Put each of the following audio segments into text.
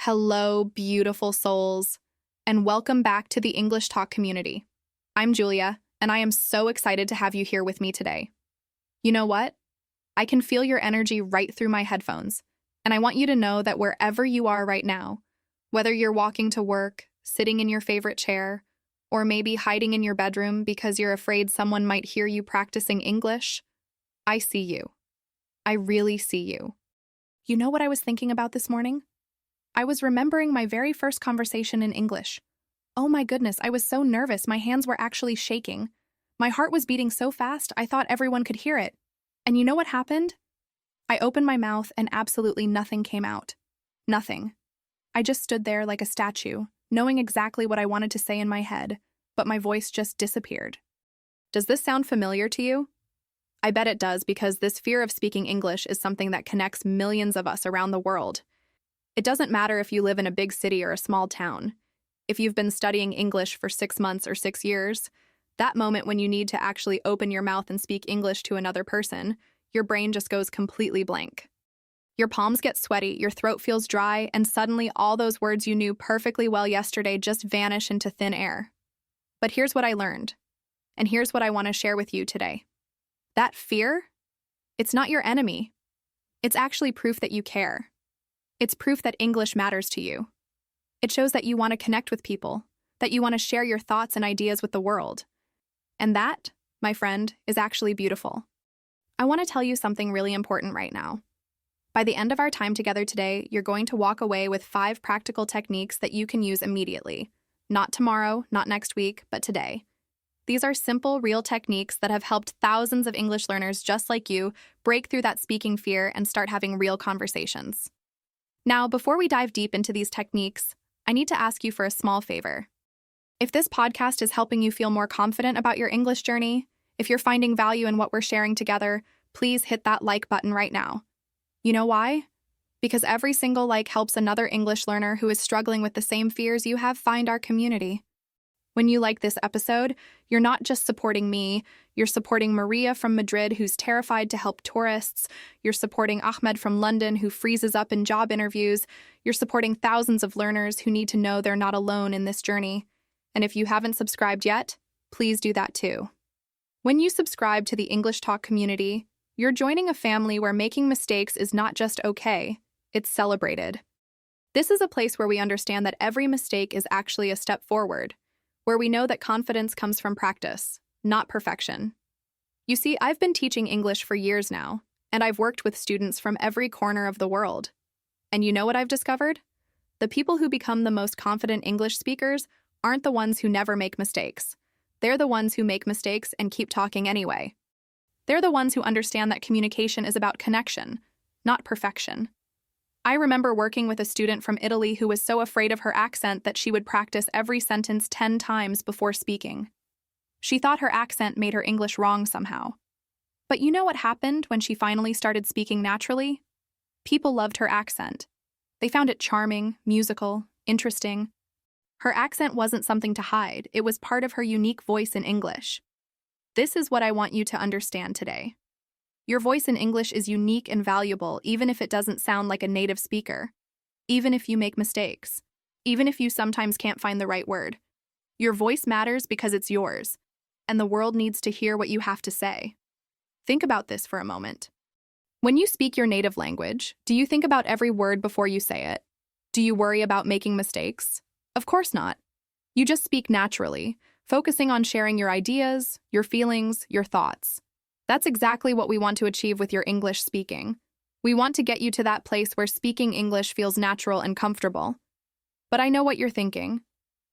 Hello, beautiful souls, and welcome back to the English Talk community. I'm Julia, and I am so excited to have you here with me today. You know what? I can feel your energy right through my headphones, and I want you to know that wherever you are right now, whether you're walking to work, sitting in your favorite chair, or maybe hiding in your bedroom because you're afraid someone might hear you practicing English, I see you. I really see you. You know what I was thinking about this morning? I was remembering my very first conversation in English. Oh my goodness, I was so nervous, my hands were actually shaking. My heart was beating so fast, I thought everyone could hear it. And you know what happened? I opened my mouth and absolutely nothing came out. Nothing. I just stood there like a statue, knowing exactly what I wanted to say in my head, but my voice just disappeared. Does this sound familiar to you? I bet it does, because this fear of speaking English is something that connects millions of us around the world. It doesn't matter if you live in a big city or a small town. If you've been studying English for 6 months or 6 years, that moment when you need to actually open your mouth and speak English to another person, your brain just goes completely blank. Your palms get sweaty, your throat feels dry, and suddenly all those words you knew perfectly well yesterday just vanish into thin air. But here's what I learned, and here's what I want to share with you today. That fear, it's not your enemy. It's actually proof that you care. It's proof that English matters to you. It shows that you want to connect with people, that you want to share your thoughts and ideas with the world. And that, my friend, is actually beautiful. I want to tell you something really important right now. By the end of our time together today, you're going to walk away with 5 practical techniques that you can use immediately. Not tomorrow, not next week, but today. These are simple, real techniques that have helped thousands of English learners just like you break through that speaking fear and start having real conversations. Now, before we dive deep into these techniques, I need to ask you for a small favor. If this podcast is helping you feel more confident about your English journey, if you're finding value in what we're sharing together, please hit that like button right now. You know why? Because every single like helps another English learner who is struggling with the same fears you have find our community. When you like this episode, you're not just supporting me, you're supporting Maria from Madrid, who's terrified to help tourists. You're supporting Ahmed from London, who freezes up in job interviews. You're supporting thousands of learners who need to know they're not alone in this journey. And if you haven't subscribed yet, please do that too. When you subscribe to the English Talk community, you're joining a family where making mistakes is not just okay, it's celebrated. This is a place where we understand that every mistake is actually a step forward, where we know that confidence comes from practice, not perfection. You see, I've been teaching English for years now, and I've worked with students from every corner of the world. And you know what I've discovered? The people who become the most confident English speakers aren't the ones who never make mistakes. They're the ones who make mistakes and keep talking anyway. They're the ones who understand that communication is about connection, not perfection. I remember working with a student from Italy who was so afraid of her accent that she would practice every sentence 10 times before speaking. She thought her accent made her English wrong somehow. But you know what happened when she finally started speaking naturally? People loved her accent. They found it charming, musical, interesting. Her accent wasn't something to hide, it was part of her unique voice in English. This is what I want you to understand today. Your voice in English is unique and valuable, even if it doesn't sound like a native speaker. Even if you make mistakes. Even if you sometimes can't find the right word. Your voice matters because it's yours, and the world needs to hear what you have to say. Think about this for a moment. When you speak your native language, do you think about every word before you say it? Do you worry about making mistakes? Of course not. You just speak naturally, focusing on sharing your ideas, your feelings, your thoughts. That's exactly what we want to achieve with your English speaking. We want to get you to that place where speaking English feels natural and comfortable. But I know what you're thinking.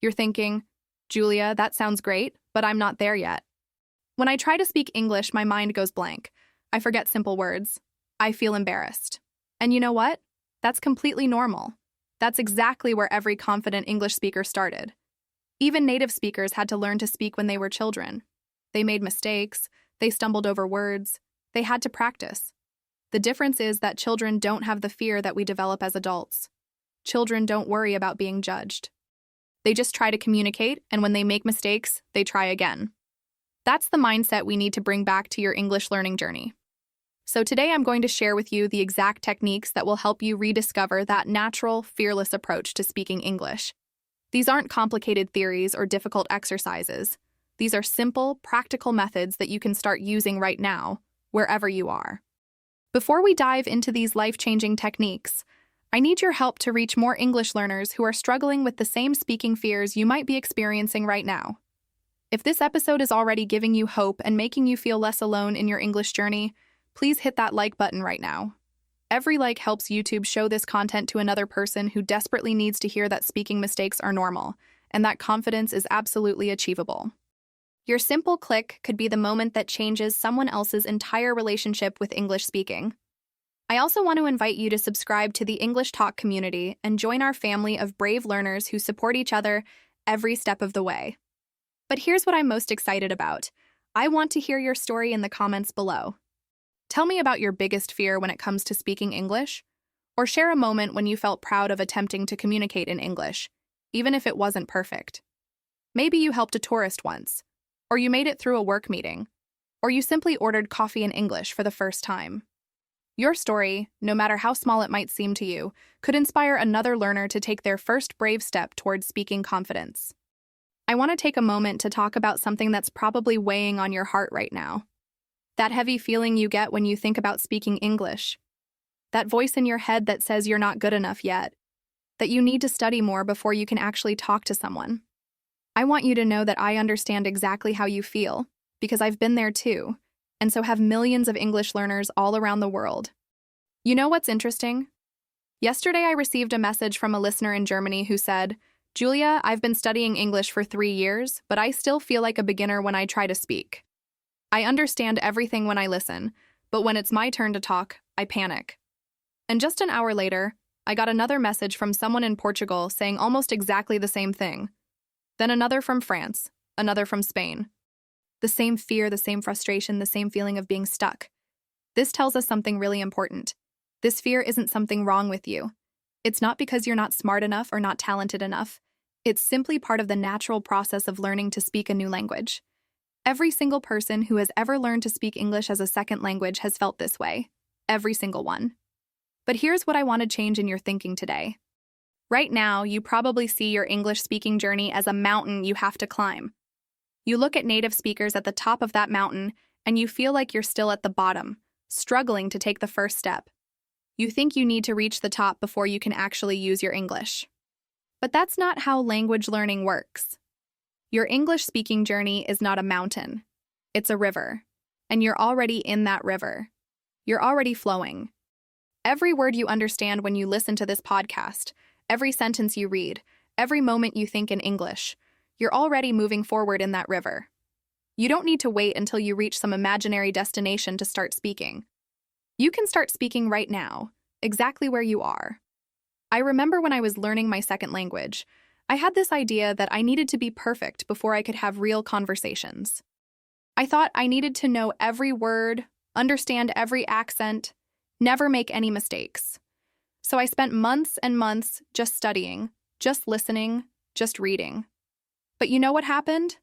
You're thinking, Julia, that sounds great, but I'm not there yet. When I try to speak English, my mind goes blank. I forget simple words. I feel embarrassed. And you know what? That's completely normal. That's exactly where every confident English speaker started. Even native speakers had to learn to speak when they were children. They made mistakes. They stumbled over words. They had to practice. The difference is that children don't have the fear that we develop as adults. Children don't worry about being judged. They just try to communicate, and when they make mistakes, they try again. That's the mindset we need to bring back to your English learning journey. So today I'm going to share with you the exact techniques that will help you rediscover that natural, fearless approach to speaking English. These aren't complicated theories or difficult exercises. These are simple, practical methods that you can start using right now, wherever you are. Before we dive into these life-changing techniques, I need your help to reach more English learners who are struggling with the same speaking fears you might be experiencing right now. If this episode is already giving you hope and making you feel less alone in your English journey, please hit that like button right now. Every like helps YouTube show this content to another person who desperately needs to hear that speaking mistakes are normal and that confidence is absolutely achievable. Your simple click could be the moment that changes someone else's entire relationship with English speaking. I also want to invite you to subscribe to the English Talk community and join our family of brave learners who support each other every step of the way. But here's what I'm most excited about. I want to hear your story in the comments below. Tell me about your biggest fear when it comes to speaking English, or share a moment when you felt proud of attempting to communicate in English, even if it wasn't perfect. Maybe you helped a tourist once, or you made it through a work meeting, or you simply ordered coffee in English for the first time. Your story, no matter how small it might seem to you, could inspire another learner to take their first brave step towards speaking confidence. I want to take a moment to talk about something that's probably weighing on your heart right now. That heavy feeling you get when you think about speaking English. That voice in your head that says you're not good enough yet. That you need to study more before you can actually talk to someone. I want you to know that I understand exactly how you feel, because I've been there too, and so have millions of English learners all around the world. You know what's interesting? Yesterday I received a message from a listener in Germany who said, "Julia, I've been studying English for 3 years, but I still feel like a beginner when I try to speak. I understand everything when I listen, but when it's my turn to talk, I panic." And just an hour later, I got another message from someone in Portugal saying almost exactly the same thing. Then another from France, another from Spain. The same fear, the same frustration, the same feeling of being stuck. This tells us something really important. This fear isn't something wrong with you. It's not because you're not smart enough or not talented enough. It's simply part of the natural process of learning to speak a new language. Every single person who has ever learned to speak English as a second language has felt this way. Every single one. But here's what I want to change in your thinking today. Right now, you probably see your English speaking journey as a mountain you have to climb. You look at native speakers at the top of that mountain, and you feel like you're still at the bottom, struggling to take the first step. You think you need to reach the top before you can actually use your English. But that's not how language learning works. Your English speaking journey is not a mountain. It's a river. And you're already in that river. You're already flowing. Every word you understand when you listen to this podcast, every sentence you read, every moment you think in English, you're already moving forward in that river. You don't need to wait until you reach some imaginary destination to start speaking. You can start speaking right now, exactly where you are. I remember when I was learning my second language, I had this idea that I needed to be perfect before I could have real conversations. I thought I needed to know every word, understand every accent, never make any mistakes. So I spent months and months just studying, just listening, just reading. But you know what happened?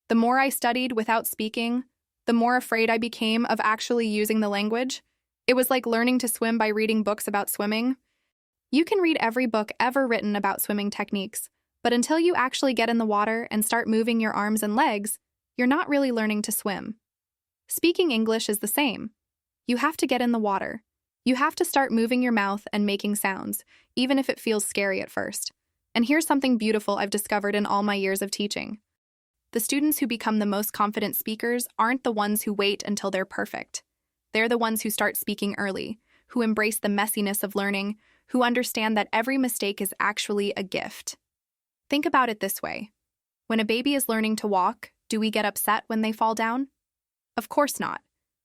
The more I studied without speaking, the more afraid I became of actually using the language. It was like learning to swim by reading books about swimming. You can read every book ever written about swimming techniques, but until you actually get in the water and start moving your arms and legs, you're not really learning to swim. Speaking English is the same. You have to get in the water. You have to start moving your mouth and making sounds, even if it feels scary at first. And here's something beautiful I've discovered in all my years of teaching. The students who become the most confident speakers aren't the ones who wait until they're perfect. They're the ones who start speaking early, who embrace the messiness of learning, who understand that every mistake is actually a gift. Think about it this way. When a baby is learning to walk, do we get upset when they fall down? Of course not.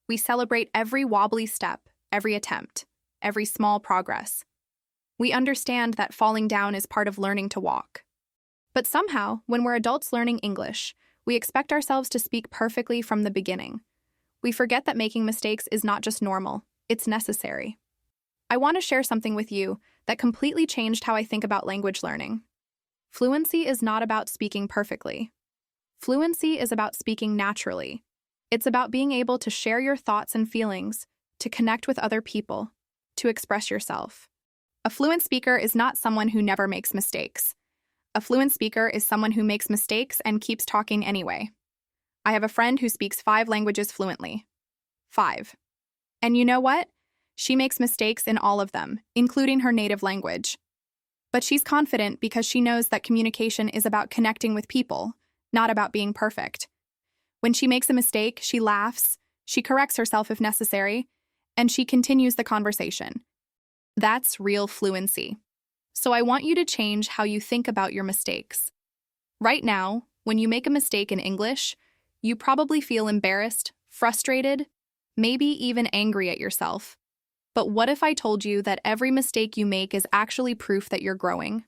We celebrate every wobbly step, every attempt, every small progress. We understand that falling down is part of learning to walk. But somehow, when we're adults learning English, we expect ourselves to speak perfectly from the beginning. We forget that making mistakes is not just normal, it's necessary. I want to share something with you that completely changed how I think about language learning. Fluency is not about speaking perfectly. Fluency is about speaking naturally. It's about being able to share your thoughts and feelings, to connect with other people, to express yourself. A fluent speaker is not someone who never makes mistakes. A fluent speaker is someone who makes mistakes and keeps talking anyway. I have a friend who speaks 5 languages fluently. 5. And you know what? She makes mistakes in all of them, including her native language. But she's confident because she knows that communication is about connecting with people, not about being perfect. When she makes a mistake, she laughs, she corrects herself if necessary, and she continues the conversation. That's real fluency. So I want you to change how you think about your mistakes. Right now, when you make a mistake in English, you probably feel embarrassed, frustrated, maybe even angry at yourself. But what if I told you that every mistake you make is actually proof that you're growing?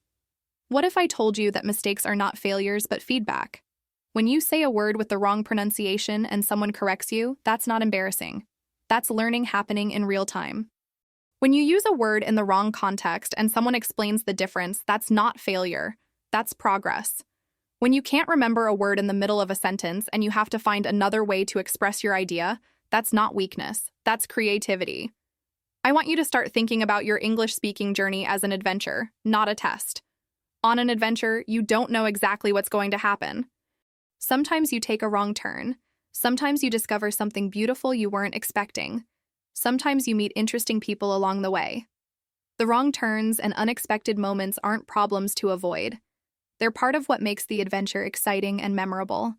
What if I told you that mistakes are not failures but feedback? When you say a word with the wrong pronunciation and someone corrects you, that's not embarrassing. That's learning happening in real time. When you use a word in the wrong context and someone explains the difference, that's not failure. That's progress. When you can't remember a word in the middle of a sentence and you have to find another way to express your idea, that's not weakness. That's creativity. I want you to start thinking about your English speaking journey as an adventure, not a test. On an adventure, you don't know exactly what's going to happen. Sometimes you take a wrong turn. Sometimes you discover something beautiful you weren't expecting. Sometimes you meet interesting people along the way. The wrong turns and unexpected moments aren't problems to avoid. They're part of what makes the adventure exciting and memorable.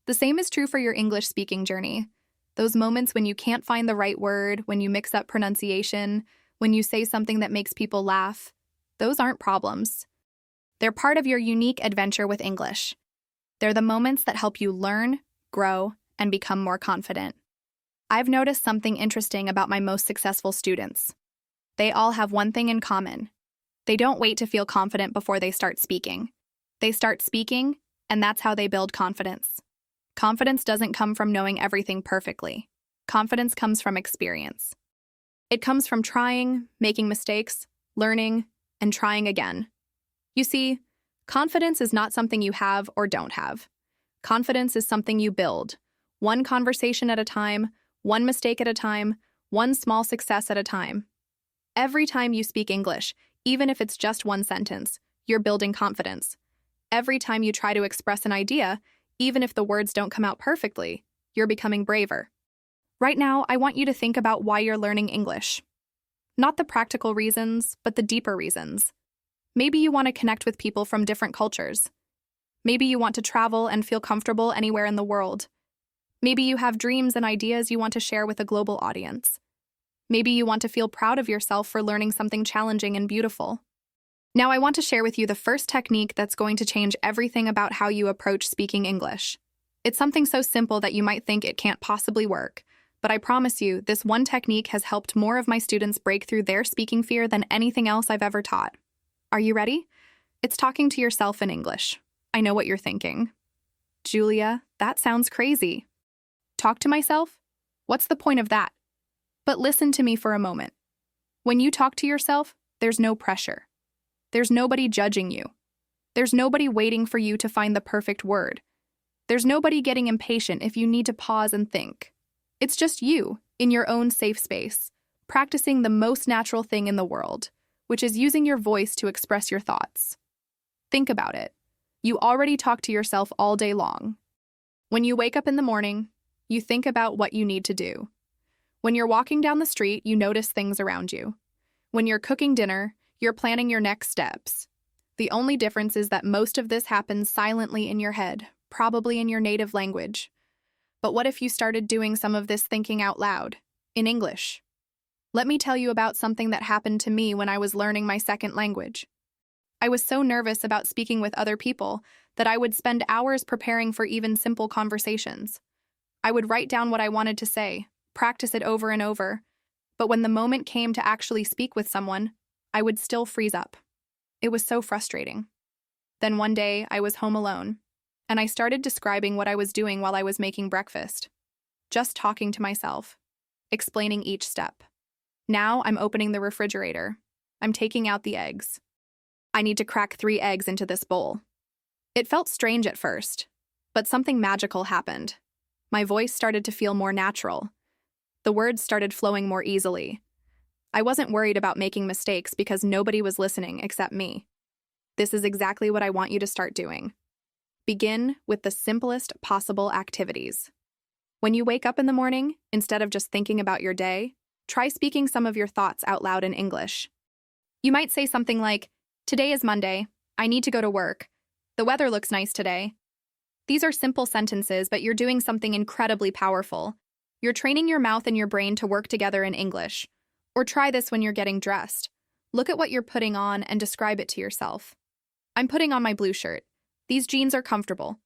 The same is true for your English speaking journey. Those moments when you can't find the right word, when you mix up pronunciation, when you say something that makes people laugh, those aren't problems. They're part of your unique adventure with English. They're the moments that help you learn, grow, and become more confident. I've noticed something interesting about my most successful students. They all have one thing in common. They don't wait to feel confident before they start speaking. They start speaking, and that's how they build confidence. Confidence doesn't come from knowing everything perfectly. Confidence comes from experience. It comes from trying, making mistakes, learning, and trying again. You see, confidence is not something you have or don't have. Confidence is something you build, one conversation at a time, one mistake at a time, one small success at a time. Every time you speak English, even if it's just one sentence, you're building confidence. Every time you try to express an idea, even if the words don't come out perfectly, you're becoming braver. Right now, I want you to think about why you're learning English. Not the practical reasons, but the deeper reasons. Maybe you want to connect with people from different cultures. Maybe you want to travel and feel comfortable anywhere in the world. Maybe you have dreams and ideas you want to share with a global audience. Maybe you want to feel proud of yourself for learning something challenging and beautiful. Now I want to share with you the first technique that's going to change everything about how you approach speaking English. It's something so simple that you might think it can't possibly work, but I promise you, this one technique has helped more of my students break through their speaking fear than anything else I've ever taught. Are you ready? It's talking to yourself in English. I know what you're thinking. Julia, that sounds crazy. Talk to myself? What's the point of that? But listen to me for a moment. When you talk to yourself, there's no pressure. There's nobody judging you. There's nobody waiting for you to find the perfect word. There's nobody getting impatient if you need to pause and think. It's just you, in your own safe space, practicing the most natural thing in the world, which is using your voice to express your thoughts. Think about it. You already talk to yourself all day long. When you wake up in the morning, you think about what you need to do. When you're walking down the street, you notice things around you. When you're cooking dinner, you're planning your next steps. The only difference is that most of this happens silently in your head, probably in your native language. But what if you started doing some of this thinking out loud, in English? Let me tell you about something that happened to me when I was learning my second language. I was so nervous about speaking with other people that I would spend hours preparing for even simple conversations. I would write down what I wanted to say, practice it over and over, but when the moment came to actually speak with someone, I would still freeze up. It was so frustrating. Then one day, I was home alone, and I started describing what I was doing while I was making breakfast. Just talking to myself, explaining each step. Now I'm opening the refrigerator. I'm taking out the eggs. I need to crack 3 eggs into this bowl. It felt strange at first, but something magical happened. My voice started to feel more natural. The the words started flowing more easily. I wasn't worried about making mistakes because nobody was listening except me. This is exactly what I want you to start doing. Begin with the simplest possible activities. When you wake up in the morning, instead of just thinking about your day, try speaking some of your thoughts out loud in English. You might say something like, "Today is Monday. I need to go to work. The weather looks nice today." These are simple sentences, but you're doing something incredibly powerful. You're training your mouth and your brain to work together in English. Or try this when you're getting dressed. Look at what you're putting on and describe it to yourself. "I'm putting on my blue shirt. These jeans are comfortable.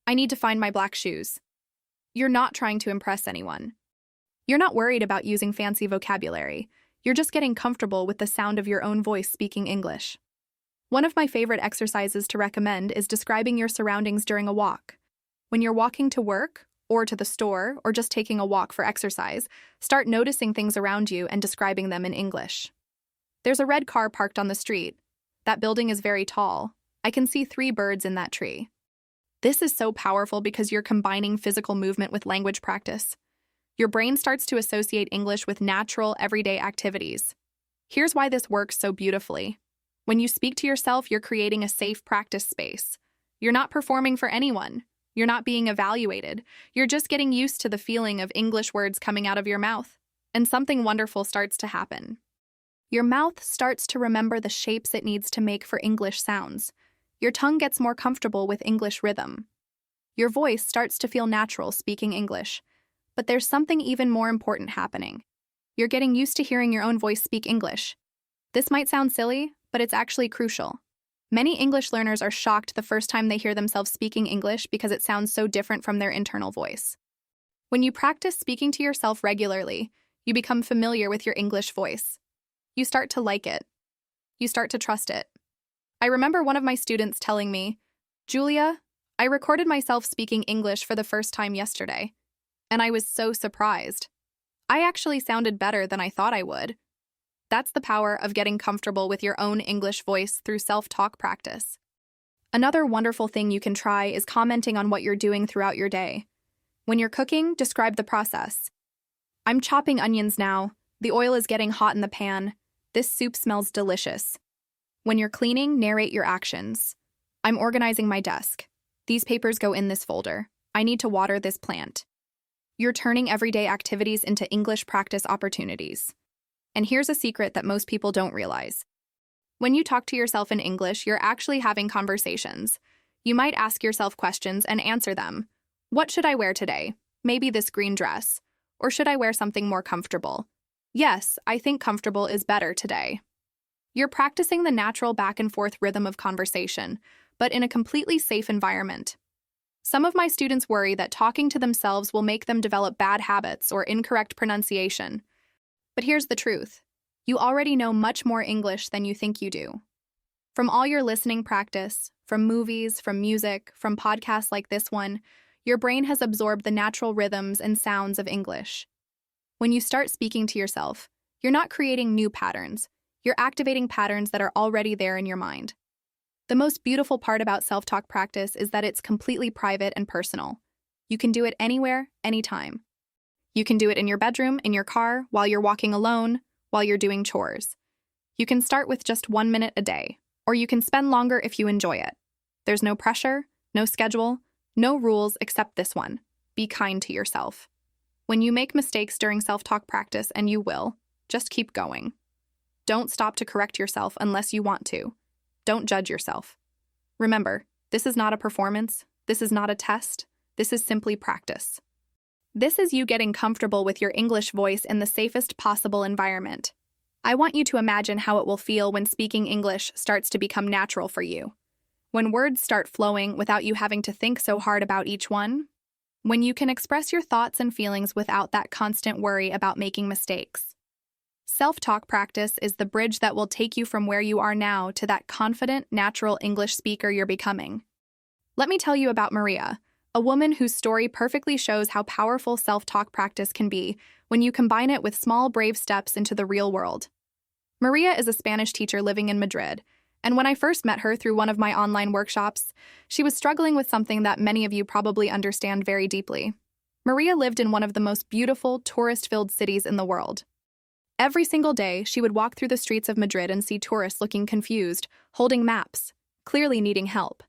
I need to find my black shoes." You're not trying to impress anyone. You're not worried about using fancy vocabulary. You're just getting comfortable with the sound of your own voice speaking English. One of my favorite exercises to recommend is describing your surroundings during a walk. When you're walking to work, or to the store, or just taking a walk for exercise, start noticing things around you and describing them in English. "There's a red car parked on the street. That building is very tall. I can see 3 birds in that tree." This is so powerful because you're combining physical movement with language practice. Your brain starts to associate English with natural, everyday activities. Here's why this works so beautifully. When you speak to yourself, you're creating a safe practice space. You're not performing for anyone. You're not being evaluated. You're just getting used to the feeling of English words coming out of your mouth. And something wonderful starts to happen. Your mouth starts to remember the shapes it needs to make for English sounds. Your tongue gets more comfortable with English rhythm. Your voice starts to feel natural speaking English. But there's something even more important happening. You're getting used to hearing your own voice speak English. This might sound silly, but it's actually crucial. Many English learners are shocked the first time they hear themselves speaking English because it sounds so different from their internal voice. When you practice speaking to yourself regularly, you become familiar with your English voice. You start to like it. You start to trust it. I remember one of my students telling me, "Julia, I recorded myself speaking English for the first time yesterday, and I was so surprised. I actually sounded better than I thought I would." That's the power of getting comfortable with your own English voice through self-talk practice. Another wonderful thing you can try is commenting on what you're doing throughout your day. When you're cooking, describe the process. "I'm chopping onions now. The oil is getting hot in the pan. This soup smells delicious." When you're cleaning, narrate your actions. "I'm organizing my desk. These papers go in this folder. I need to water this plant." You're turning everyday activities into English practice opportunities. And here's a secret that most people don't realize. When you talk to yourself in English, you're actually having conversations. You might ask yourself questions and answer them. "What should I wear today? Maybe this green dress. Or should I wear something more comfortable? Yes, I think comfortable is better today." You're practicing the natural back and forth rhythm of conversation, but in a completely safe environment. Some of my students worry that talking to themselves will make them develop bad habits or incorrect pronunciation. But here's the truth. You already know much more English than you think you do. From all your listening practice, from movies, from music, from podcasts like this one, your brain has absorbed the natural rhythms and sounds of English. When you start speaking to yourself, you're not creating new patterns. You're activating patterns that are already there in your mind. The most beautiful part about self-talk practice is that it's completely private and personal. You can do it anywhere, anytime. You can do it in your bedroom, in your car, while you're walking alone, while you're doing chores. You can start with just 1 minute a day, or you can spend longer if you enjoy it. There's no pressure, no schedule, no rules except this one. Be kind to yourself. When you make mistakes during self-talk practice, and you will, just keep going. Don't stop to correct yourself unless you want to. Don't judge yourself. Remember, this is not a performance, this is not a test, this is simply practice. This is you getting comfortable with your English voice in the safest possible environment. I want you to imagine how it will feel when speaking English starts to become natural for you. When words start flowing without you having to think so hard about each one. When you can express your thoughts and feelings without that constant worry about making mistakes. Self-talk practice is the bridge that will take you from where you are now to that confident, natural English speaker you're becoming. Let me tell you about Maria, a woman whose story perfectly shows how powerful self-talk practice can be when you combine it with small, brave steps into the real world. Maria is a Spanish teacher living in Madrid, and when I first met her through one of my online workshops, she was struggling with something that many of you probably understand very deeply. Maria lived in one of the most beautiful, tourist-filled cities in the world. Every single day, she would walk through the streets of Madrid and see tourists looking confused, holding maps, clearly needing help.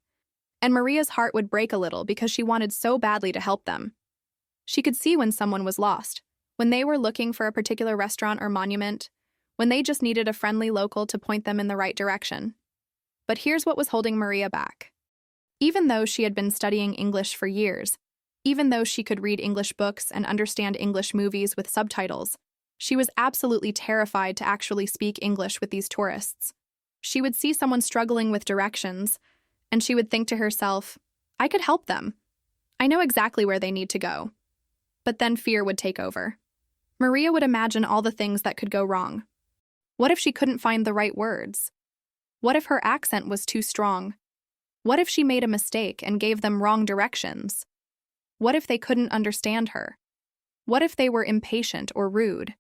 And Maria's heart would break a little because she wanted so badly to help them. She could see when someone was lost, when they were looking for a particular restaurant or monument, when they just needed a friendly local to point them in the right direction. But here's what was holding Maria back. Even though she had been studying English for years, even though she could read English books and understand English movies with subtitles, she was absolutely terrified to actually speak English with these tourists. She would see someone struggling with directions, and she would think to herself, I could help them. I know exactly where they need to go. But then fear would take over. Maria would imagine all the things that could go wrong. What if she couldn't find the right words? What if her accent was too strong? What if she made a mistake and gave them wrong directions? What if they couldn't understand her? What if they were impatient or rude?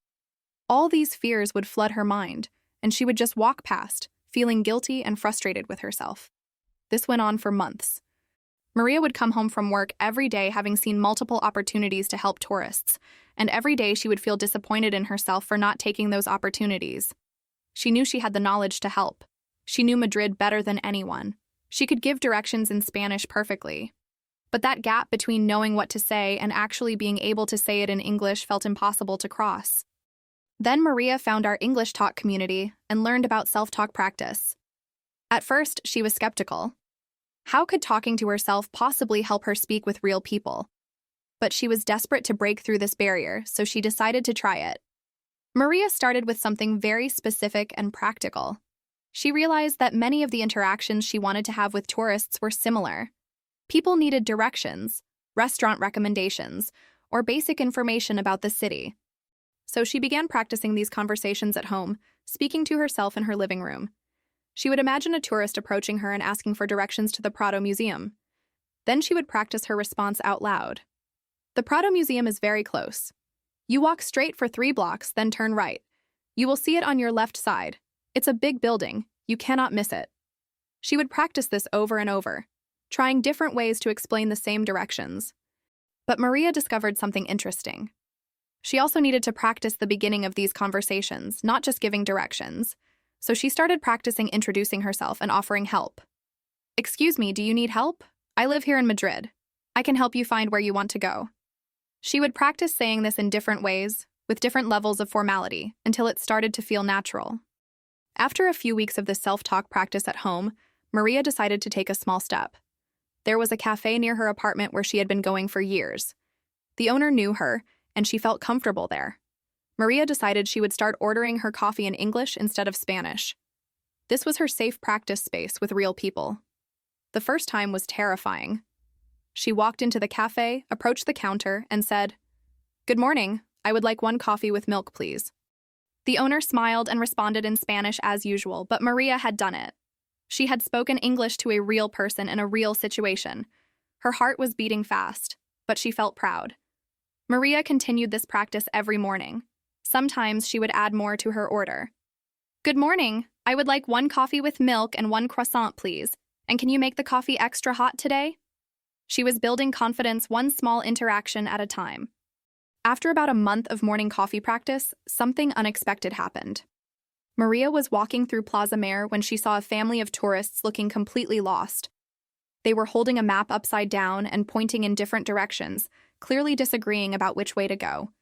All these fears would flood her mind, and she would just walk past, feeling guilty and frustrated with herself. This went on for months. Maria would come home from work every day having seen multiple opportunities to help tourists, and every day she would feel disappointed in herself for not taking those opportunities. She knew she had the knowledge to help. She knew Madrid better than anyone. She could give directions in Spanish perfectly. But that gap between knowing what to say and actually being able to say it in English felt impossible to cross. Then Maria found our English talk community and learned about self-talk practice. At first, she was skeptical. How could talking to herself possibly help her speak with real people? But she was desperate to break through this barrier, so she decided to try it. Maria started with something very specific and practical. She realized that many of the interactions she wanted to have with tourists were similar. People needed directions, restaurant recommendations, or basic information about the city. So she began practicing these conversations at home, speaking to herself in her living room. She would imagine a tourist approaching her and asking for directions to the Prado Museum. Then she would practice her response out loud. The Prado Museum is very close. You walk straight for 3 blocks, then turn right. You will see it on your left side. It's a big building. You cannot miss it. She would practice this over and over, trying different ways to explain the same directions. But Maria discovered something interesting. She also needed to practice the beginning of these conversations, not just giving directions. So she started practicing introducing herself and offering help. Excuse me, do you need help? I live here in Madrid. I can help you find where you want to go. She would practice saying this in different ways, with different levels of formality, until it started to feel natural. After a few weeks of this self-talk practice at home, Maria decided to take a small step. There was a cafe near her apartment where she had been going for years. The owner knew her, and she felt comfortable there. Maria decided she would start ordering her coffee in English instead of Spanish. This was her safe practice space with real people. The first time was terrifying. She walked into the cafe, approached the counter, and said, "Good morning, I would like 1 coffee with milk, please." The owner smiled and responded in Spanish as usual, but Maria had done it. She had spoken English to a real person in a real situation. Her heart was beating fast, but she felt proud. Maria continued this practice every morning. Sometimes she would add more to her order. "Good morning, I would like 1 coffee with milk and 1 croissant, please. And can you make the coffee extra hot today?" She was building confidence one small interaction at a time. After about a month of morning coffee practice, something unexpected happened. Maria was walking through Plaza Mayor when she saw a family of tourists looking completely lost. They were holding a map upside down and pointing in different directions, clearly disagreeing about which way to go.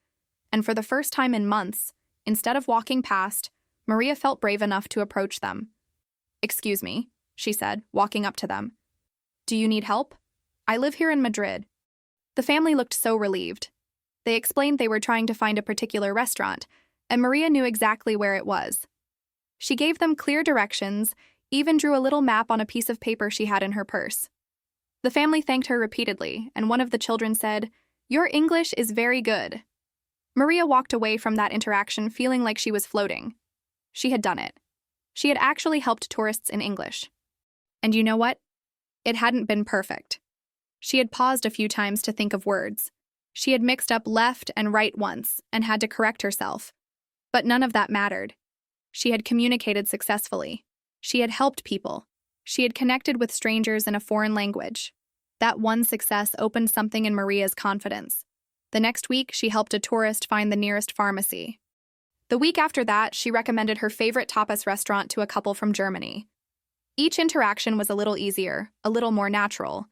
And for the first time in months, instead of walking past, Maria felt brave enough to approach them. "Excuse me," she said, walking up to them. "Do you need help? I live here in Madrid." The family looked so relieved. They explained they were trying to find a particular restaurant, and Maria knew exactly where it was. She gave them clear directions, even drew a little map on a piece of paper she had in her purse. The family thanked her repeatedly, and one of the children said, "Your English is very good." Maria walked away from that interaction feeling like she was floating. She had done it. She had actually helped tourists in English. And you know what? It hadn't been perfect. She had paused a few times to think of words. She had mixed up left and right once and had to correct herself. But none of that mattered. She had communicated successfully. She had helped people. She had connected with strangers in a foreign language. That one success opened something in Maria's confidence. The next week, she helped a tourist find the nearest pharmacy. The week after that, she recommended her favorite tapas restaurant to a couple from Germany. Each interaction was a little easier, a little more natural.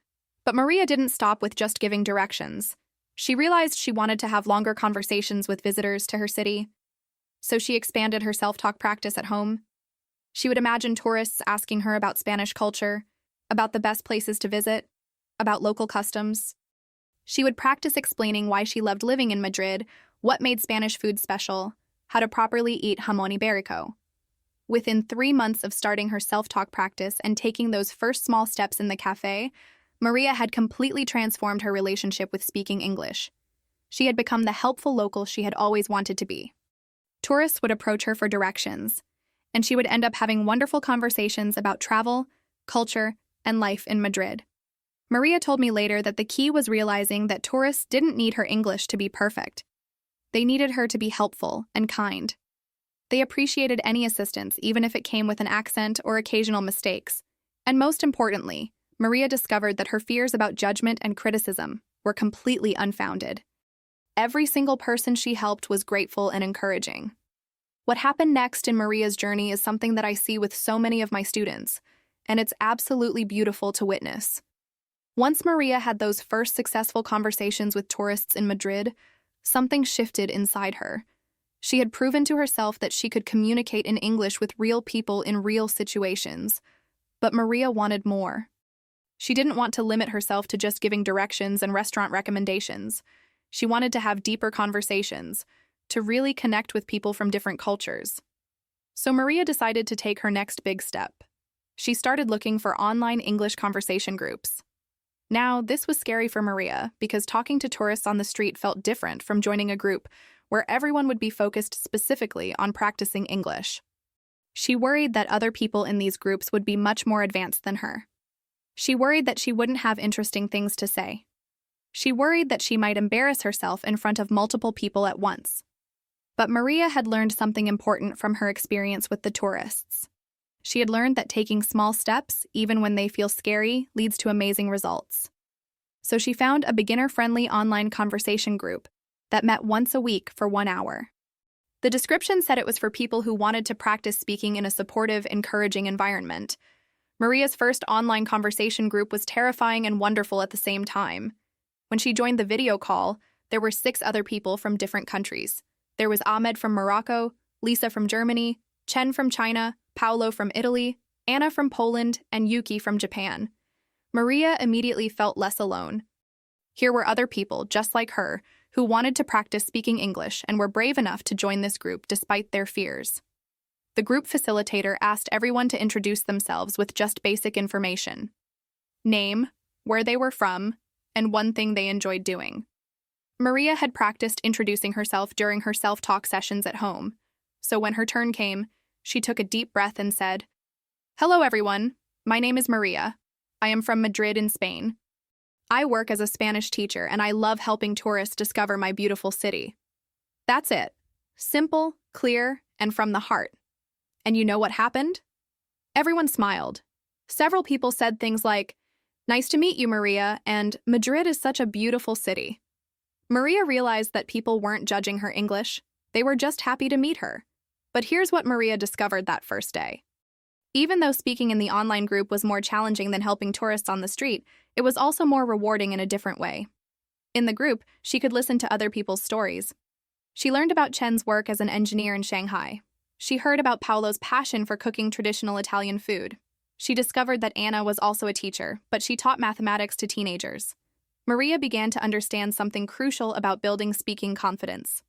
But Maria didn't stop with just giving directions. She realized she wanted to have longer conversations with visitors to her city. So she expanded her self-talk practice at home. She would imagine tourists asking her about Spanish culture, about the best places to visit, about local customs. She would practice explaining why she loved living in Madrid, what made Spanish food special, how to properly eat jamón ibérico. Within 3 months of starting her self-talk practice and taking those first small steps in the cafe, Maria had completely transformed her relationship with speaking English. She had become the helpful local she had always wanted to be. Tourists would approach her for directions, and she would end up having wonderful conversations about travel, culture, and life in Madrid. Maria told me later that the key was realizing that tourists didn't need her English to be perfect. They needed her to be helpful and kind. They appreciated any assistance, even if it came with an accent or occasional mistakes. And most importantly, Maria discovered that her fears about judgment and criticism were completely unfounded. Every single person she helped was grateful and encouraging. What happened next in Maria's journey is something that I see with so many of my students, and it's absolutely beautiful to witness. Once Maria had those first successful conversations with tourists in Madrid, something shifted inside her. She had proven to herself that she could communicate in English with real people in real situations. But Maria wanted more. She didn't want to limit herself to just giving directions and restaurant recommendations. She wanted to have deeper conversations, to really connect with people from different cultures. So Maria decided to take her next big step. She started looking for online English conversation groups. Now, this was scary for Maria because talking to tourists on the street felt different from joining a group where everyone would be focused specifically on practicing English. She worried that other people in these groups would be much more advanced than her. She worried that she wouldn't have interesting things to say. She worried that she might embarrass herself in front of multiple people at once. But Maria had learned something important from her experience with the tourists. She had learned that taking small steps, even when they feel scary, leads to amazing results. So she found a beginner-friendly online conversation group that met once a week for 1 hour. The description said it was for people who wanted to practice speaking in a supportive, encouraging environment. Maria's first online conversation group was terrifying and wonderful at the same time. When she joined the video call, there were 6 other people from different countries. There was Ahmed from Morocco, Lisa from Germany, Chen from China, Paolo from Italy, Anna from Poland, and Yuki from Japan. Maria immediately felt less alone. Here were other people, just like her, who wanted to practice speaking English and were brave enough to join this group despite their fears. The group facilitator asked everyone to introduce themselves with just basic information: name, where they were from, and one thing they enjoyed doing. Maria had practiced introducing herself during her self-talk sessions at home, so when her turn came, she took a deep breath and said, "Hello everyone, my name is Maria. I am from Madrid in Spain. I work as a Spanish teacher and I love helping tourists discover my beautiful city." That's it. Simple, clear, and from the heart. And you know what happened? Everyone smiled. Several people said things like, "Nice to meet you, Maria," and "Madrid is such a beautiful city." Maria realized that people weren't judging her English. They were just happy to meet her. But here's what Maria discovered that first day. Even though speaking in the online group was more challenging than helping tourists on the street, it was also more rewarding in a different way. In the group, she could listen to other people's stories. She learned about Chen's work as an engineer in Shanghai. She heard about Paolo's passion for cooking traditional Italian food. She discovered that Anna was also a teacher, but she taught mathematics to teenagers. Maria began to understand something crucial about building speaking confidence.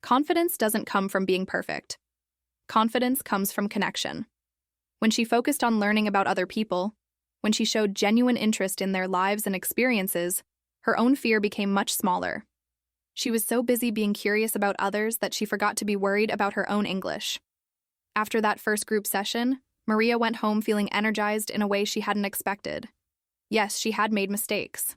Confidence doesn't come from being perfect. Confidence comes from connection. When she focused on learning about other people, when she showed genuine interest in their lives and experiences, her own fear became much smaller. She was so busy being curious about others that she forgot to be worried about her own English. After that first group session, Maria went home feeling energized in a way she hadn't expected. Yes, she had made mistakes.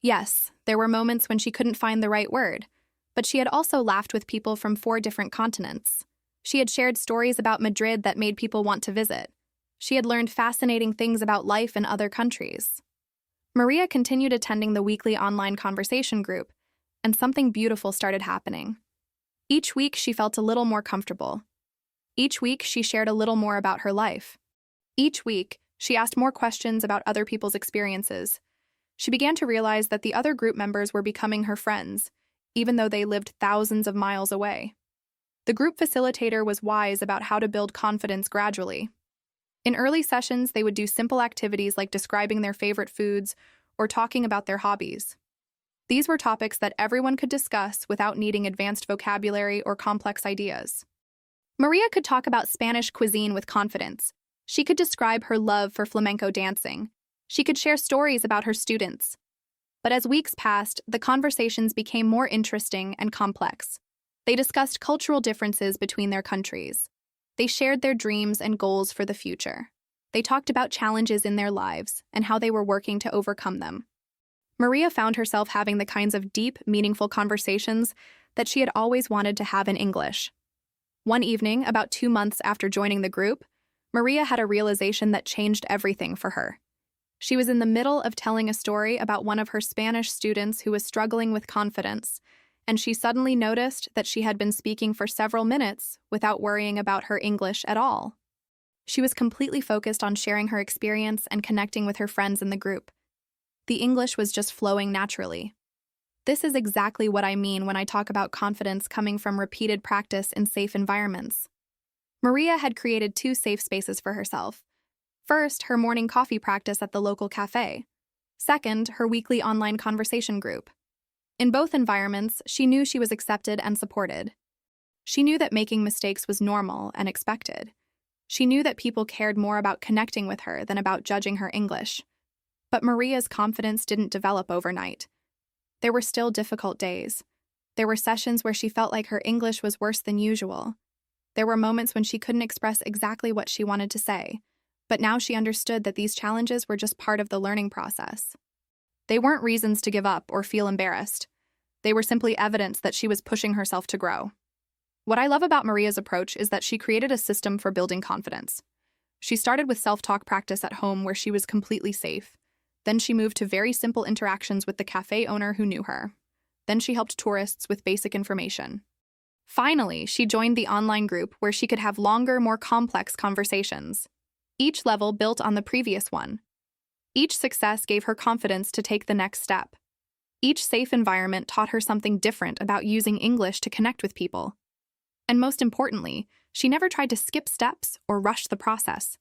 Yes, there were moments when she couldn't find the right word, but she had also laughed with people from 4 different continents. She had shared stories about Madrid that made people want to visit. She had learned fascinating things about life in other countries. Maria continued attending the weekly online conversation group, and something beautiful started happening. Each week, she felt a little more comfortable. Each week, she shared a little more about her life. Each week, she asked more questions about other people's experiences. She began to realize that the other group members were becoming her friends, even though they lived thousands of miles away. The group facilitator was wise about how to build confidence gradually. In early sessions, they would do simple activities like describing their favorite foods or talking about their hobbies. These were topics that everyone could discuss without needing advanced vocabulary or complex ideas. Maria could talk about Spanish cuisine with confidence. She could describe her love for flamenco dancing. She could share stories about her students. But as weeks passed, the conversations became more interesting and complex. They discussed cultural differences between their countries. They shared their dreams and goals for the future. They talked about challenges in their lives and how they were working to overcome them. Maria found herself having the kinds of deep, meaningful conversations that she had always wanted to have in English. One evening, about 2 months after joining the group, Maria had a realization that changed everything for her. She was in the middle of telling a story about one of her Spanish students who was struggling with confidence, and she suddenly noticed that she had been speaking for several minutes without worrying about her English at all. She was completely focused on sharing her experience and connecting with her friends in the group. The English was just flowing naturally. This is exactly what I mean when I talk about confidence coming from repeated practice in safe environments. Maria had created 2 safe spaces for herself. First, her morning coffee practice at the local cafe. Second, her weekly online conversation group. In both environments, she knew she was accepted and supported. She knew that making mistakes was normal and expected. She knew that people cared more about connecting with her than about judging her English. But Maria's confidence didn't develop overnight. There were still difficult days. There were sessions where she felt like her English was worse than usual. There were moments when she couldn't express exactly what she wanted to say. But now she understood that these challenges were just part of the learning process. They weren't reasons to give up or feel embarrassed. They were simply evidence that she was pushing herself to grow. What I love about Maria's approach is that she created a system for building confidence. She started with self-talk practice at home where she was completely safe. Then she moved to very simple interactions with the cafe owner who knew her. Then she helped tourists with basic information. Finally, she joined the online group where she could have longer, more complex conversations. Each level built on the previous one. Each success gave her confidence to take the next step. Each safe environment taught her something different about using English to connect with people. And most importantly, she never tried to skip steps or rush the process.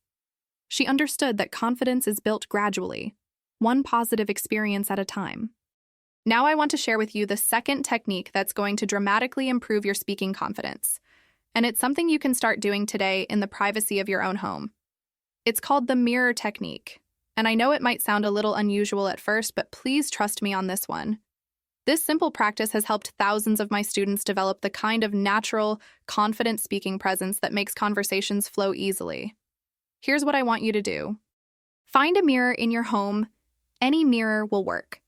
She understood that confidence is built gradually, one positive experience at a time. Now I want to share with you the second technique that's going to dramatically improve your speaking confidence. And it's something you can start doing today in the privacy of your own home. It's called the mirror technique. And I know it might sound a little unusual at first, but please trust me on this one. This simple practice has helped thousands of my students develop the kind of natural, confident speaking presence that makes conversations flow easily. Here's what I want you to do. Find a mirror in your home. Any mirror will work.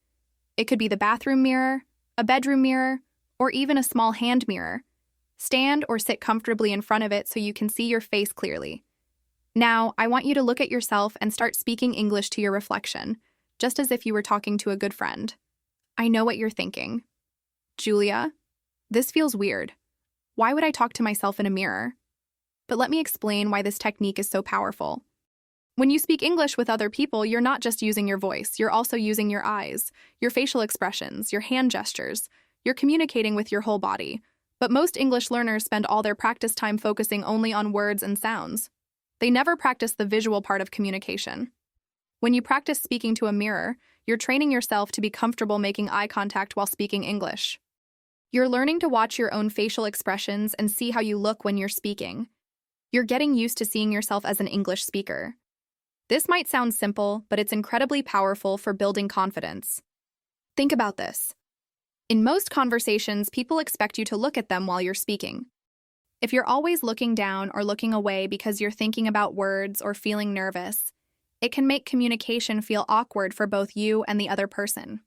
It could be the bathroom mirror, a bedroom mirror, or even a small hand mirror. Stand or sit comfortably in front of it so you can see your face clearly. Now, I want you to look at yourself and start speaking English to your reflection, just as if you were talking to a good friend. I know what you're thinking. Julia, this feels weird. Why would I talk to myself in a mirror? But let me explain why this technique is so powerful. When you speak English with other people, you're not just using your voice, you're also using your eyes, your facial expressions, your hand gestures. You're communicating with your whole body. But most English learners spend all their practice time focusing only on words and sounds. They never practice the visual part of communication. When you practice speaking to a mirror, you're training yourself to be comfortable making eye contact while speaking English. You're learning to watch your own facial expressions and see how you look when you're speaking. You're getting used to seeing yourself as an English speaker. This might sound simple, but it's incredibly powerful for building confidence. Think about this. In most conversations, people expect you to look at them while you're speaking. If you're always looking down or looking away because you're thinking about words or feeling nervous, it can make communication feel awkward for both you and the other person.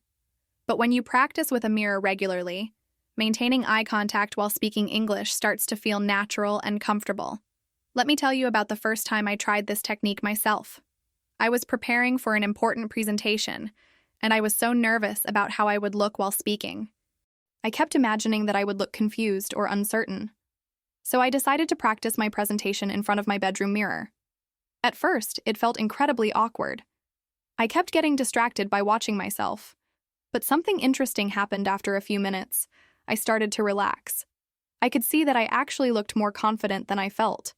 But when you practice with a mirror regularly, maintaining eye contact while speaking English starts to feel natural and comfortable. Let me tell you about the first time I tried this technique myself. I was preparing for an important presentation, and I was so nervous about how I would look while speaking. I kept imagining that I would look confused or uncertain. So I decided to practice my presentation in front of my bedroom mirror. At first, it felt incredibly awkward. I kept getting distracted by watching myself. But something interesting happened after a few minutes. I started to relax. I could see that I actually looked more confident than I felt.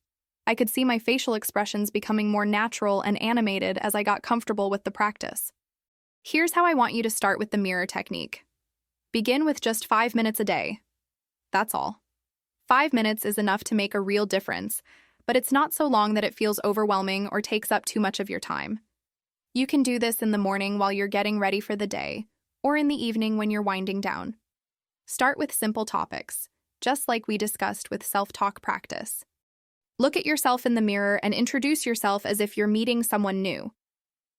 I could see my facial expressions becoming more natural and animated as I got comfortable with the practice. Here's how I want you to start with the mirror technique. Begin with just 5 minutes a day. That's all. 5 minutes is enough to make a real difference, but it's not so long that it feels overwhelming or takes up too much of your time. You can do this in the morning while you're getting ready for the day, or in the evening when you're winding down. Start with simple topics, just like we discussed with self-talk practice. Look at yourself in the mirror and introduce yourself as if you're meeting someone new.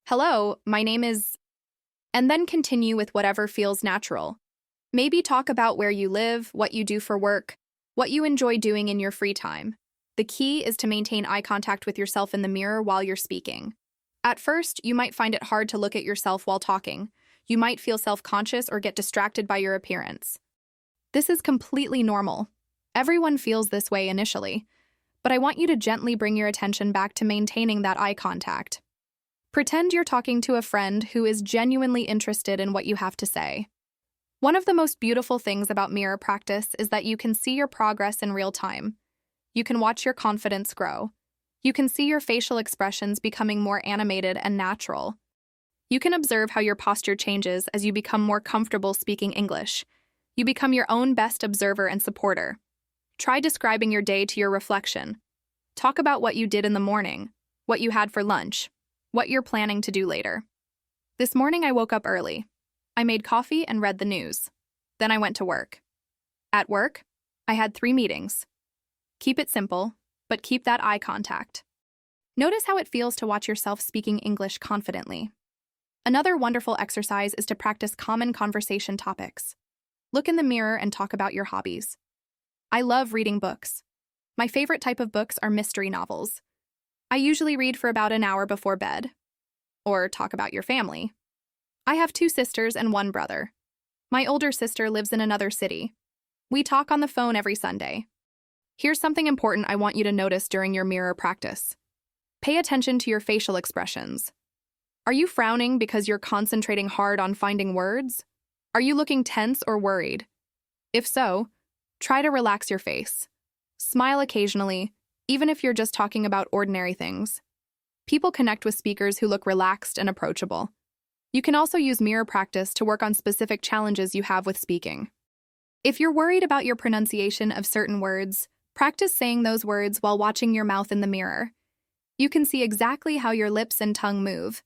Hello, my name is... And then continue with whatever feels natural. Maybe talk about where you live, what you do for work, what you enjoy doing in your free time. The key is to maintain eye contact with yourself in the mirror while you're speaking. At first, you might find it hard to look at yourself while talking. You might feel self-conscious or get distracted by your appearance. This is completely normal. Everyone feels this way initially, but I want you to gently bring your attention back to maintaining that eye contact. Pretend you're talking to a friend who is genuinely interested in what you have to say. One of the most beautiful things about mirror practice is that you can see your progress in real time. You can watch your confidence grow. You can see your facial expressions becoming more animated and natural. You can observe how your posture changes as you become more comfortable speaking English. You become your own best observer and supporter. Try describing your day to your reflection. Talk about what you did in the morning, what you had for lunch, what you're planning to do later. This morning I woke up early. I made coffee and read the news. Then I went to work. At work, I had 3 meetings. Keep it simple, but keep that eye contact. Notice how it feels to watch yourself speaking English confidently. Another wonderful exercise is to practice common conversation topics. Look in the mirror and talk about your hobbies. I love reading books. My favorite type of books are mystery novels. I usually read for about an hour before bed. Or talk about your family. I have 2 sisters and 1 brother. My older sister lives in another city. We talk on the phone every Sunday. Here's something important I want you to notice during your mirror practice. Pay attention to your facial expressions. Are you frowning because you're concentrating hard on finding words? Are you looking tense or worried? If so, try to relax your face. Smile occasionally, even if you're just talking about ordinary things. People connect with speakers who look relaxed and approachable. You can also use mirror practice to work on specific challenges you have with speaking. If you're worried about your pronunciation of certain words, practice saying those words while watching your mouth in the mirror. You can see exactly how your lips and tongue move.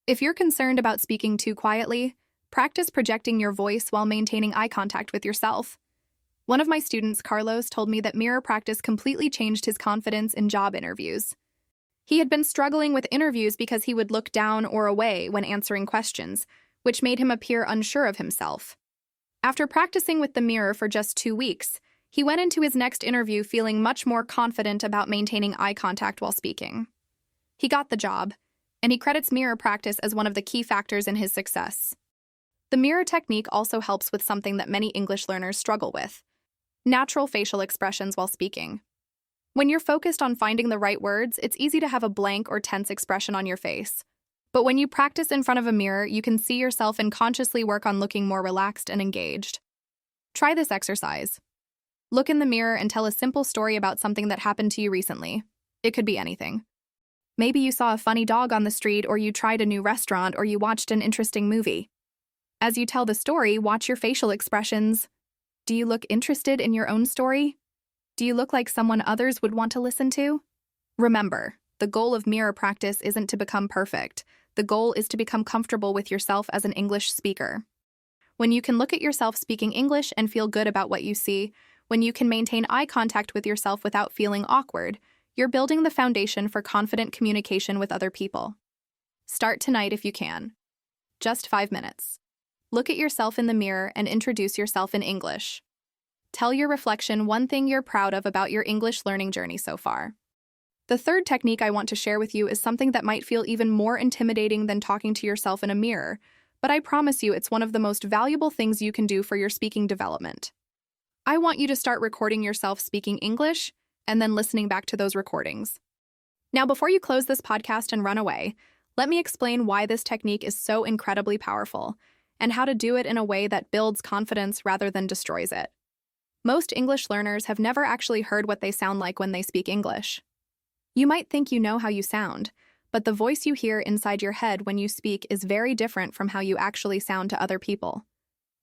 If you're concerned about speaking too quietly, practice projecting your voice while maintaining eye contact with yourself. One of my students, Carlos, told me that mirror practice completely changed his confidence in job interviews. He had been struggling with interviews because he would look down or away when answering questions, which made him appear unsure of himself. After practicing with the mirror for just 2 weeks, he went into his next interview feeling much more confident about maintaining eye contact while speaking. He got the job, and he credits mirror practice as one of the key factors in his success. The mirror technique also helps with something that many English learners struggle with: natural facial expressions while speaking. When you're focused on finding the right words, it's easy to have a blank or tense expression on your face. But when you practice in front of a mirror, you can see yourself and consciously work on looking more relaxed and engaged. Try this exercise. Look in the mirror and tell a simple story about something that happened to you recently. It could be anything. Maybe you saw a funny dog on the street, or you tried a new restaurant, or you watched an interesting movie. As you tell the story, watch your facial expressions. Do you look interested in your own story? Do you look like someone others would want to listen to? Remember, the goal of mirror practice isn't to become perfect. The goal is to become comfortable with yourself as an English speaker. When you can look at yourself speaking English and feel good about what you see, when you can maintain eye contact with yourself without feeling awkward, you're building the foundation for confident communication with other people. Start tonight if you can. Just 5 minutes. Look at yourself in the mirror and introduce yourself in English. Tell your reflection one thing you're proud of about your English learning journey so far. The third technique I want to share with you is something that might feel even more intimidating than talking to yourself in a mirror, but I promise you it's one of the most valuable things you can do for your speaking development. I want you to start recording yourself speaking English and then listening back to those recordings. Now, before you close this podcast and run away, let me explain why this technique is so incredibly powerful and how to do it in a way that builds confidence rather than destroys it. Most English learners have never actually heard what they sound like when they speak English. You might think you know how you sound, but the voice you hear inside your head when you speak is very different from how you actually sound to other people.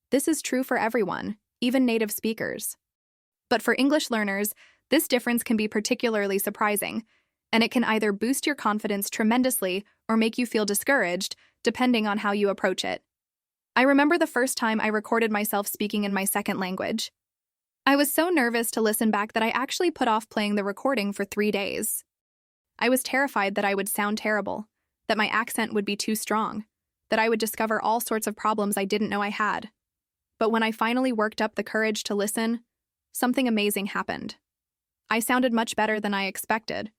This is true for everyone, even native speakers. But for English learners, this difference can be particularly surprising, and it can either boost your confidence tremendously or make you feel discouraged, depending on how you approach it. I remember the first time I recorded myself speaking in my second language. I was so nervous to listen back that I actually put off playing the recording for 3 days. I was terrified that I would sound terrible, that my accent would be too strong, that I would discover all sorts of problems I didn't know I had. But when I finally worked up the courage to listen, something amazing happened. I sounded much better than I expected.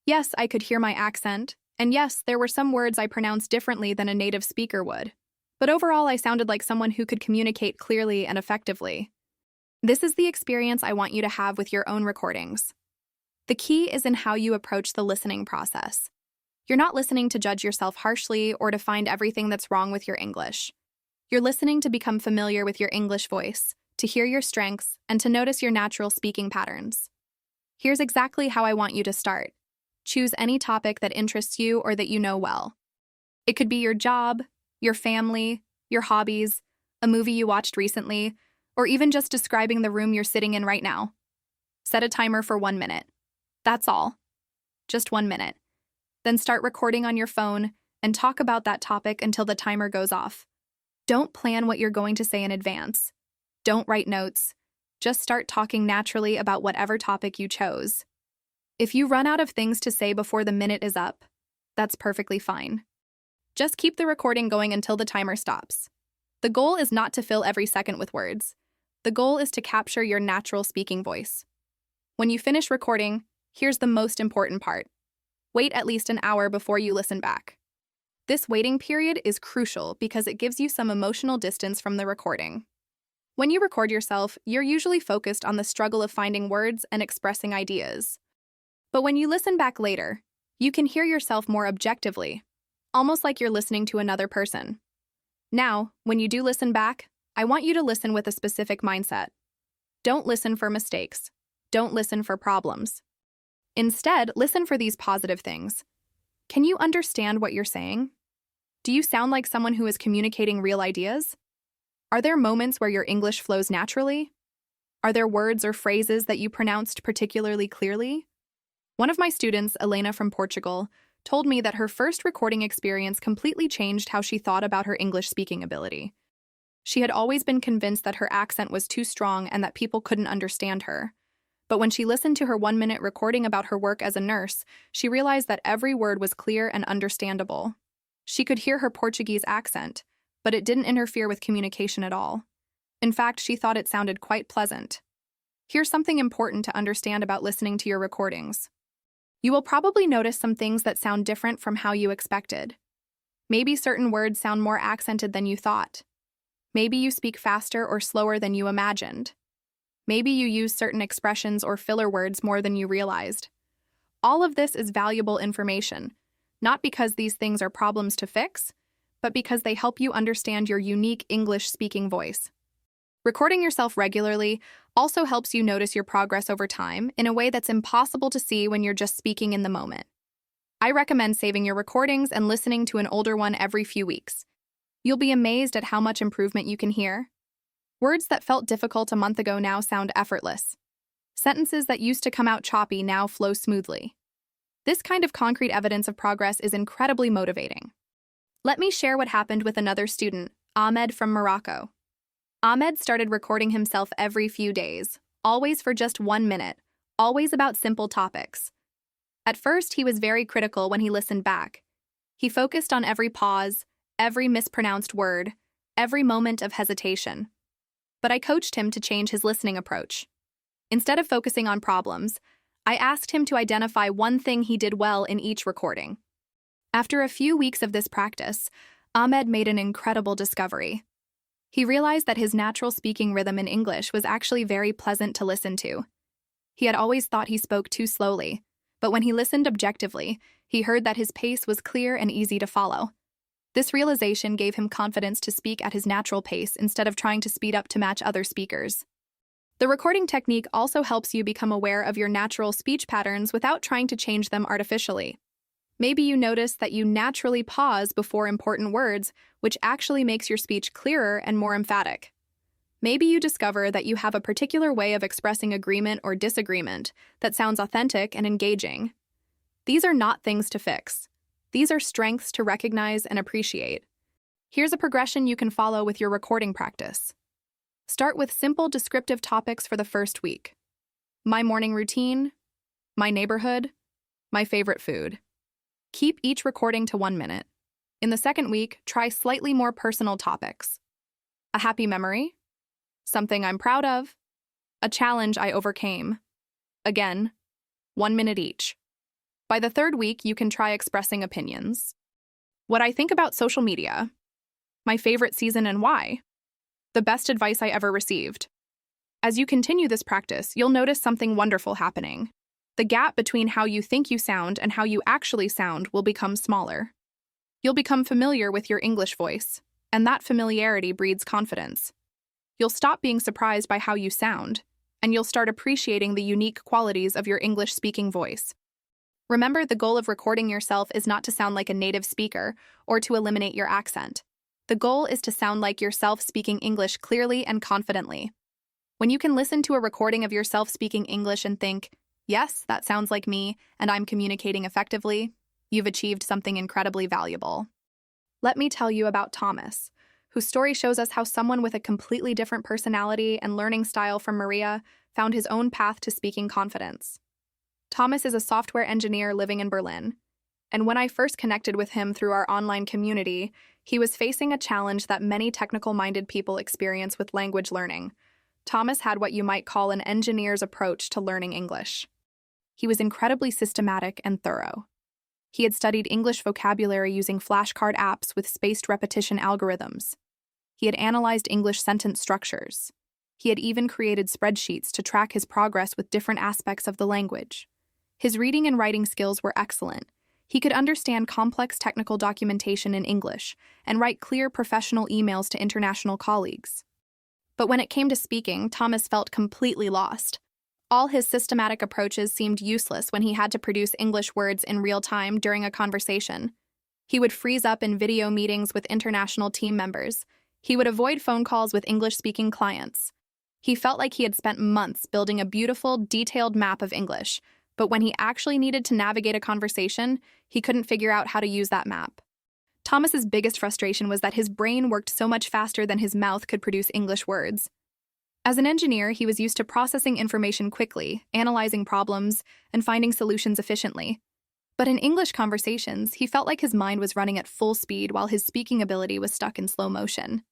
Yes, I could hear my accent, and yes, there were some words I pronounced differently than a native speaker would. But overall, I sounded like someone who could communicate clearly and effectively. This is the experience I want you to have with your own recordings. The key is in how you approach the listening process. You're not listening to judge yourself harshly or to find everything that's wrong with your English. You're listening to become familiar with your English voice, to hear your strengths, and to notice your natural speaking patterns. Here's exactly how I want you to start. Choose any topic that interests you or that you know well. It could be your job, your family, your hobbies, a movie you watched recently, or even just describing the room you're sitting in right now. Set a timer for 1 minute. That's all. Just 1 minute. Then start recording on your phone and talk about that topic until the timer goes off. Don't plan what you're going to say in advance. Don't write notes. Just start talking naturally about whatever topic you chose. If you run out of things to say before the minute is up, that's perfectly fine. Just keep the recording going until the timer stops. The goal is not to fill every second with words. The goal is to capture your natural speaking voice. When you finish recording, here's the most important part. Wait at least an hour before you listen back. This waiting period is crucial because it gives you some emotional distance from the recording. When you record yourself, you're usually focused on the struggle of finding words and expressing ideas. But when you listen back later, you can hear yourself more objectively, almost like you're listening to another person. Now, when you do listen back, I want you to listen with a specific mindset. Don't listen for mistakes. Don't listen for problems. Instead, listen for these positive things. Can you understand what you're saying? Do you sound like someone who is communicating real ideas? Are there moments where your English flows naturally? Are there words or phrases that you pronounced particularly clearly? One of my students, Elena from Portugal, told me that her first recording experience completely changed how she thought about her English speaking ability. She had always been convinced that her accent was too strong and that people couldn't understand her. But when she listened to her 1-minute recording about her work as a nurse, she realized that every word was clear and understandable. She could hear her Portuguese accent, but it didn't interfere with communication at all. In fact, she thought it sounded quite pleasant. Here's something important to understand about listening to your recordings. You will probably notice some things that sound different from how you expected. Maybe certain words sound more accented than you thought. Maybe you speak faster or slower than you imagined. Maybe you use certain expressions or filler words more than you realized. All of this is valuable information, not because these things are problems to fix, but because they help you understand your unique English-speaking voice. Recording yourself regularly also helps you notice your progress over time in a way that's impossible to see when you're just speaking in the moment. I recommend saving your recordings and listening to an older one every few weeks. You'll be amazed at how much improvement you can hear. Words that felt difficult a month ago now sound effortless. Sentences that used to come out choppy now flow smoothly. This kind of concrete evidence of progress is incredibly motivating. Let me share what happened with another student, Ahmed from Morocco. Ahmed started recording himself every few days, always for just 1 minute, always about simple topics. At first, he was very critical when he listened back. He focused on every pause, every mispronounced word, every moment of hesitation. But I coached him to change his listening approach. Instead of focusing on problems, I asked him to identify one thing he did well in each recording. After a few weeks of this practice, Ahmed made an incredible discovery. He realized that his natural speaking rhythm in English was actually very pleasant to listen to. He had always thought he spoke too slowly, but when he listened objectively, he heard that his pace was clear and easy to follow. This realization gave him confidence to speak at his natural pace instead of trying to speed up to match other speakers. The recording technique also helps you become aware of your natural speech patterns without trying to change them artificially. Maybe you notice that you naturally pause before important words, which actually makes your speech clearer and more emphatic. Maybe you discover that you have a particular way of expressing agreement or disagreement that sounds authentic and engaging. These are not things to fix. These are strengths to recognize and appreciate. Here's a progression you can follow with your recording practice. Start with simple descriptive topics for the first week. My morning routine, my neighborhood, my favorite food. Keep each recording to 1 minute. In the second week, try slightly more personal topics. A happy memory, something I'm proud of, a challenge I overcame. Again, 1 minute each. By the third week, you can try expressing opinions. What I think about social media, my favorite season and why, the best advice I ever received. As you continue this practice, you'll notice something wonderful happening. The gap between how you think you sound and how you actually sound will become smaller. You'll become familiar with your English voice, and that familiarity breeds confidence. You'll stop being surprised by how you sound, and you'll start appreciating the unique qualities of your English-speaking voice. Remember, the goal of recording yourself is not to sound like a native speaker or to eliminate your accent. The goal is to sound like yourself speaking English clearly and confidently. When you can listen to a recording of yourself speaking English and think, yes, that sounds like me, and I'm communicating effectively, you've achieved something incredibly valuable. Let me tell you about Thomas, whose story shows us how someone with a completely different personality and learning style from Maria found his own path to speaking confidence. Thomas is a software engineer living in Berlin, and when I first connected with him through our online community, he was facing a challenge that many technical-minded people experience with language learning. Thomas had what you might call an engineer's approach to learning English. He was incredibly systematic and thorough. He had studied English vocabulary using flashcard apps with spaced repetition algorithms. He had analyzed English sentence structures. He had even created spreadsheets to track his progress with different aspects of the language. His reading and writing skills were excellent. He could understand complex technical documentation in English and write clear professional emails to international colleagues. But when it came to speaking, Thomas felt completely lost. All his systematic approaches seemed useless when he had to produce English words in real time during a conversation. He would freeze up in video meetings with international team members. He would avoid phone calls with English-speaking clients. He felt like he had spent months building a beautiful, detailed map of English, but when he actually needed to navigate a conversation, he couldn't figure out how to use that map. Thomas's biggest frustration was that his brain worked so much faster than his mouth could produce English words. As an engineer, he was used to processing information quickly, analyzing problems, and finding solutions efficiently. But in English conversations, he felt like his mind was running at full speed while his speaking ability was stuck in slow motion.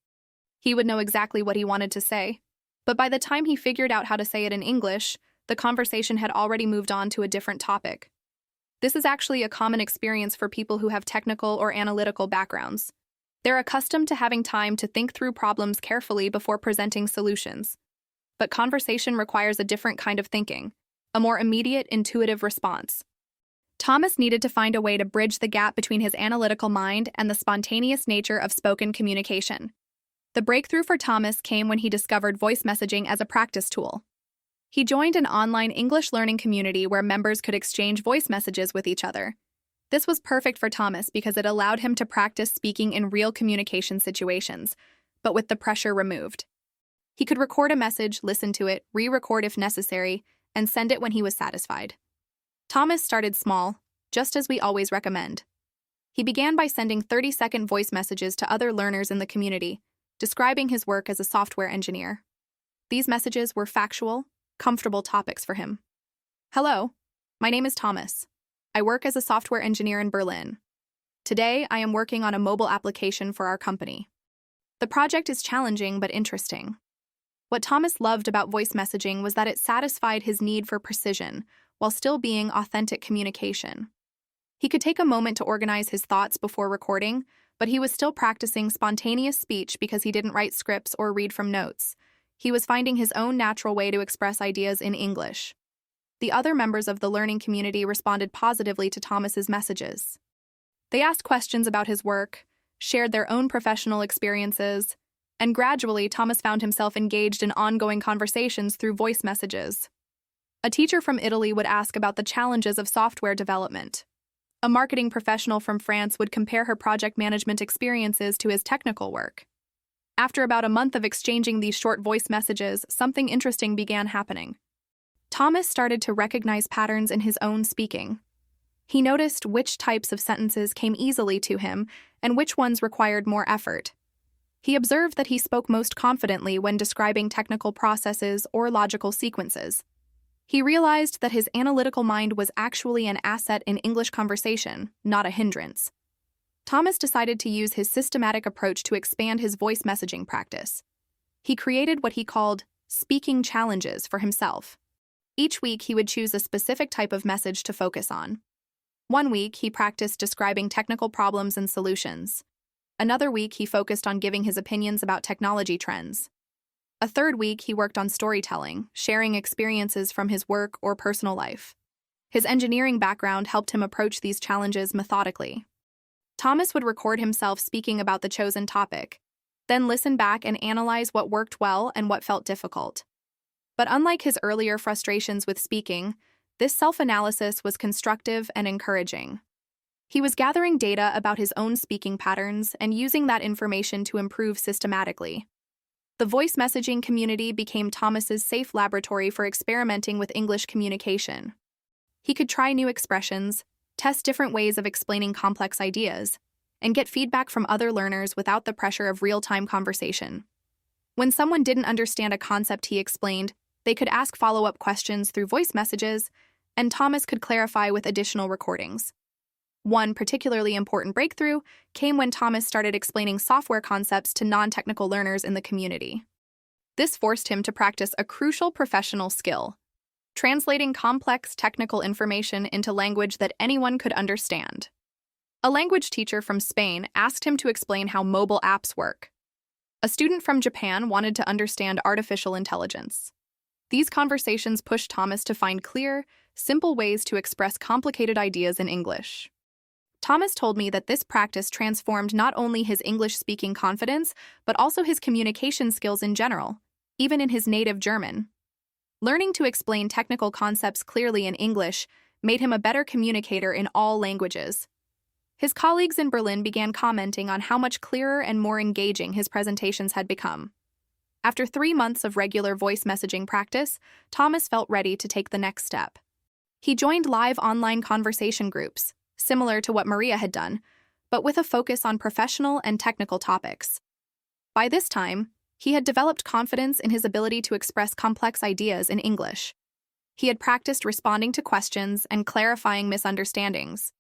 He would know exactly what he wanted to say, but by the time he figured out how to say it in English, the conversation had already moved on to a different topic. This is actually a common experience for people who have technical or analytical backgrounds. They're accustomed to having time to think through problems carefully before presenting solutions. But conversation requires a different kind of thinking, a more immediate, intuitive response. Thomas needed to find a way to bridge the gap between his analytical mind and the spontaneous nature of spoken communication. The breakthrough for Thomas came when he discovered voice messaging as a practice tool. He joined an online English learning community where members could exchange voice messages with each other. This was perfect for Thomas because it allowed him to practice speaking in real communication situations, but with the pressure removed. He could record a message, listen to it, re-record if necessary, and send it when he was satisfied. Thomas started small, just as we always recommend. He began by sending 30-second voice messages to other learners in the community, describing his work as a software engineer. These messages were factual, comfortable topics for him. Hello, my name is Thomas. I work as a software engineer in Berlin. Today, I am working on a mobile application for our company. The project is challenging but interesting. What Thomas loved about voice messaging was that it satisfied his need for precision while still being authentic communication. He could take a moment to organize his thoughts before recording, but he was still practicing spontaneous speech because he didn't write scripts or read from notes. He was finding his own natural way to express ideas in English. The other members of the learning community responded positively to Thomas's messages. They asked questions about his work, shared their own professional experiences, and gradually Thomas found himself engaged in ongoing conversations through voice messages. A teacher from Italy would ask about the challenges of software development. A marketing professional from France would compare her project management experiences to his technical work. After about a month of exchanging these short voice messages, something interesting began happening. Thomas started to recognize patterns in his own speaking. He noticed which types of sentences came easily to him and which ones required more effort. He observed that he spoke most confidently when describing technical processes or logical sequences. He realized that his analytical mind was actually an asset in English conversation, not a hindrance. Thomas decided to use his systematic approach to expand his voice messaging practice. He created what he called speaking challenges for himself. Each week, he would choose a specific type of message to focus on. One week, he practiced describing technical problems and solutions. Another week, he focused on giving his opinions about technology trends. A third week, he worked on storytelling, sharing experiences from his work or personal life. His engineering background helped him approach these challenges methodically. Thomas would record himself speaking about the chosen topic, then listen back and analyze what worked well and what felt difficult. But unlike his earlier frustrations with speaking, this self-analysis was constructive and encouraging. He was gathering data about his own speaking patterns and using that information to improve systematically. The voice messaging community became Thomas's safe laboratory for experimenting with English communication. He could try new expressions, test different ways of explaining complex ideas, and get feedback from other learners without the pressure of real-time conversation. When someone didn't understand a concept he explained, they could ask follow-up questions through voice messages, and Thomas could clarify with additional recordings. One particularly important breakthrough came when Thomas started explaining software concepts to non-technical learners in the community. This forced him to practice a crucial professional skill: translating complex technical information into language that anyone could understand. A language teacher from Spain asked him to explain how mobile apps work. A student from Japan wanted to understand artificial intelligence. These conversations pushed Thomas to find clear, simple ways to express complicated ideas in English. Thomas told me that this practice transformed not only his English-speaking confidence, but also his communication skills in general, even in his native German. Learning to explain technical concepts clearly in English made him a better communicator in all languages. His colleagues in Berlin began commenting on how much clearer and more engaging his presentations had become. After 3 months of regular voice messaging practice, Thomas felt ready to take the next step. He joined live online conversation groups, similar to what Maria had done, but with a focus on professional and technical topics. By this time, he had developed confidence in his ability to express complex ideas in English. He had practiced responding to questions and clarifying misunderstandings.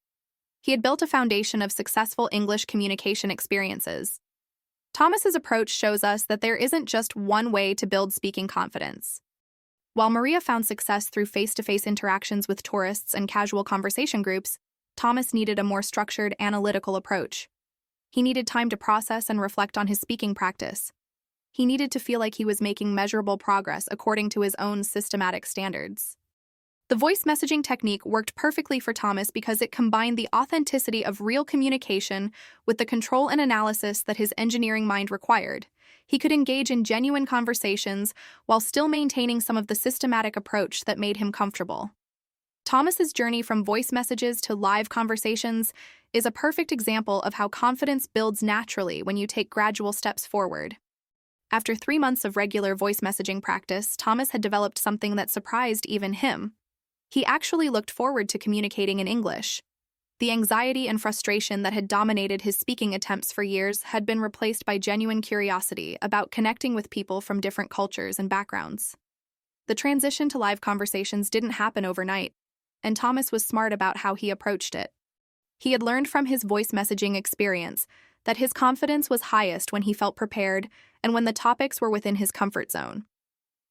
He had built a foundation of successful English communication experiences. Thomas's approach shows us that there isn't just one way to build speaking confidence. While Maria found success through face-to-face interactions with tourists and casual conversation groups, Thomas needed a more structured, analytical approach. He needed time to process and reflect on his speaking practice. He needed to feel like he was making measurable progress according to his own systematic standards. The voice messaging technique worked perfectly for Thomas because it combined the authenticity of real communication with the control and analysis that his engineering mind required. He could engage in genuine conversations while still maintaining some of the systematic approach that made him comfortable. Thomas's journey from voice messages to live conversations is a perfect example of how confidence builds naturally when you take gradual steps forward. After 3 months of regular voice messaging practice, Thomas had developed something that surprised even him. He actually looked forward to communicating in English. The anxiety and frustration that had dominated his speaking attempts for years had been replaced by genuine curiosity about connecting with people from different cultures and backgrounds. The transition to live conversations didn't happen overnight, and Thomas was smart about how he approached it. He had learned from his voice messaging experience that his confidence was highest when he felt prepared and when the topics were within his comfort zone.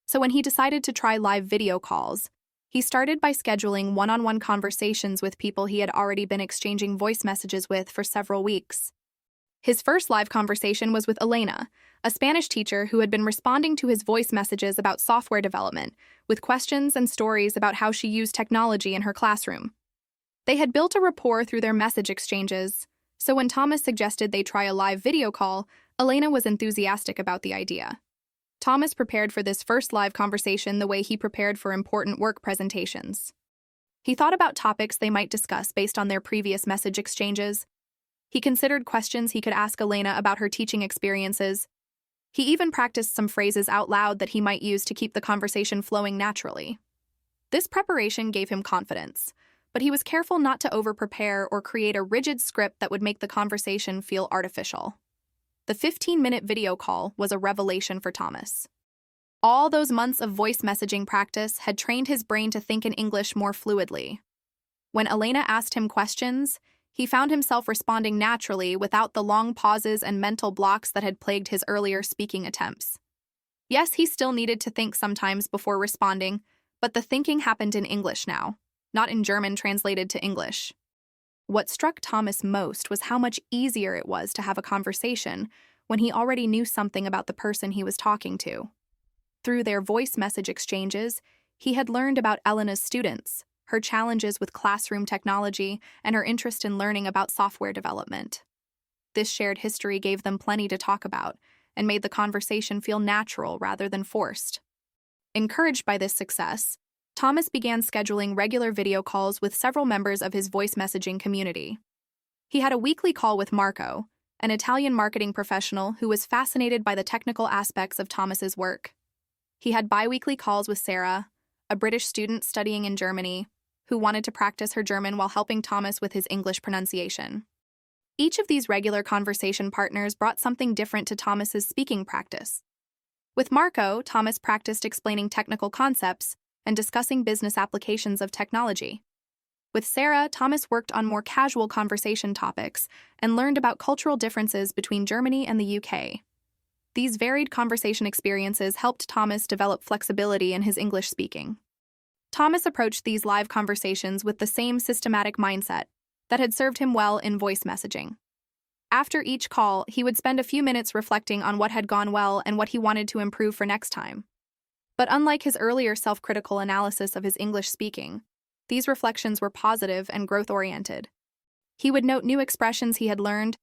So when he decided to try live video calls, he started by scheduling one-on-one conversations with people he had already been exchanging voice messages with for several weeks. His first live conversation was with Elena, a Spanish teacher who had been responding to his voice messages about software development, with questions and stories about how she used technology in her classroom. They had built a rapport through their message exchanges, so when Thomas suggested they try a live video call, Elena was enthusiastic about the idea. Thomas prepared for this first live conversation the way he prepared for important work presentations. He thought about topics they might discuss based on their previous message exchanges. He considered questions he could ask Elena about her teaching experiences. He even practiced some phrases out loud that he might use to keep the conversation flowing naturally. This preparation gave him confidence, but he was careful not to over-prepare or create a rigid script that would make the conversation feel artificial. The 15-minute video call was a revelation for Thomas. All those months of voice messaging practice had trained his brain to think in English more fluidly. When Elena asked him questions, he found himself responding naturally without the long pauses and mental blocks that had plagued his earlier speaking attempts. Yes, he still needed to think sometimes before responding, but the thinking happened in English now, not in German translated to English. What struck Thomas most was how much easier it was to have a conversation when he already knew something about the person he was talking to. Through their voice message exchanges, he had learned about Elena's students, her challenges with classroom technology, and her interest in learning about software development. This shared history gave them plenty to talk about and made the conversation feel natural rather than forced. Encouraged by this success, Thomas began scheduling regular video calls with several members of his voice messaging community. He had a weekly call with Marco, an Italian marketing professional who was fascinated by the technical aspects of Thomas's work. He had bi-weekly calls with Sarah, a British student studying in Germany, who wanted to practice her German while helping Thomas with his English pronunciation. Each of these regular conversation partners brought something different to Thomas's speaking practice. With Marco, Thomas practiced explaining technical concepts and discussing business applications of technology. With Sarah, Thomas worked on more casual conversation topics and learned about cultural differences between Germany and the UK. These varied conversation experiences helped Thomas develop flexibility in his English speaking. Thomas approached these live conversations with the same systematic mindset that had served him well in voice messaging. After each call, he would spend a few minutes reflecting on what had gone well and what he wanted to improve for next time. But unlike his earlier self-critical analysis of his English speaking, these reflections were positive and growth-oriented. He would note new expressions he had learned,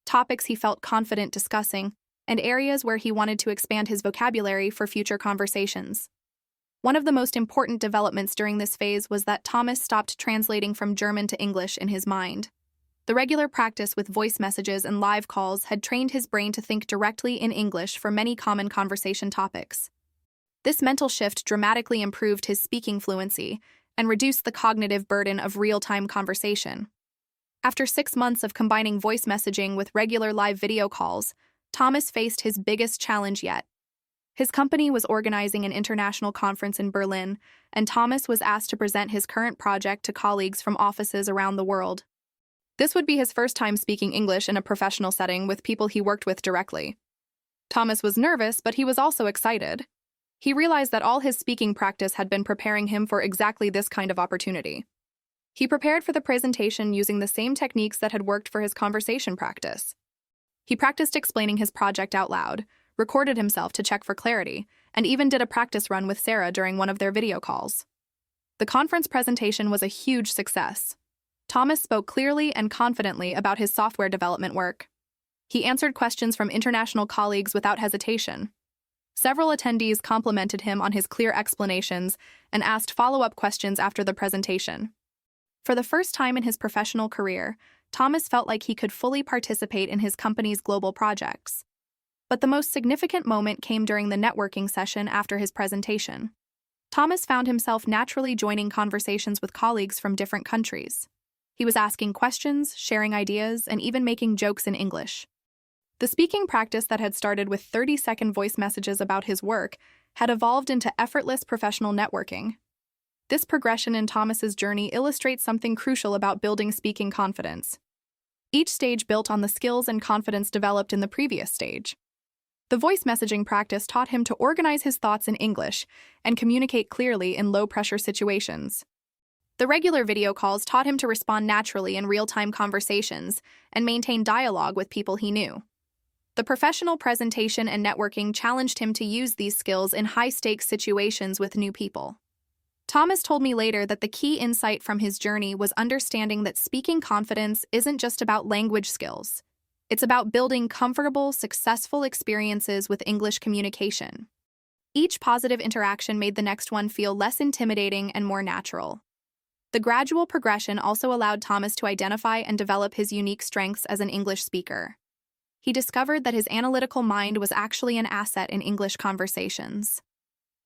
topics he felt confident discussing, and areas where he wanted to expand his vocabulary for future conversations. One of the most important developments during this phase was that Thomas stopped translating from German to English in his mind. The regular practice with voice messages and live calls had trained his brain to think directly in English for many common conversation topics. This mental shift dramatically improved his speaking fluency and reduced the cognitive burden of real-time conversation. After 6 months of combining voice messaging with regular live video calls, Thomas faced his biggest challenge yet. His company was organizing an international conference in Berlin, and Thomas was asked to present his current project to colleagues from offices around the world. This would be his first time speaking English in a professional setting with people he worked with directly. Thomas was nervous, but he was also excited. He realized that all his speaking practice had been preparing him for exactly this kind of opportunity. He prepared for the presentation using the same techniques that had worked for his conversation practice. He practiced explaining his project out loud, recorded himself to check for clarity, and even did a practice run with Sarah during one of their video calls. The conference presentation was a huge success. Thomas spoke clearly and confidently about his software development work. He answered questions from international colleagues without hesitation. Several attendees complimented him on his clear explanations and asked follow-up questions after the presentation. For the first time in his professional career, Thomas felt like he could fully participate in his company's global projects. But the most significant moment came during the networking session after his presentation. Thomas found himself naturally joining conversations with colleagues from different countries. He was asking questions, sharing ideas, and even making jokes in English. The speaking practice that had started with 30-second voice messages about his work had evolved into effortless professional networking. This progression in Thomas's journey illustrates something crucial about building speaking confidence. Each stage built on the skills and confidence developed in the previous stage. The voice messaging practice taught him to organize his thoughts in English and communicate clearly in low-pressure situations. The regular video calls taught him to respond naturally in real-time conversations and maintain dialogue with people he knew. The professional presentation and networking challenged him to use these skills in high-stakes situations with new people. Thomas told me later that the key insight from his journey was understanding that speaking confidence isn't just about language skills. It's about building comfortable, successful experiences with English communication. Each positive interaction made the next one feel less intimidating and more natural. The gradual progression also allowed Thomas to identify and develop his unique strengths as an English speaker. He discovered that his analytical mind was actually an asset in English conversations.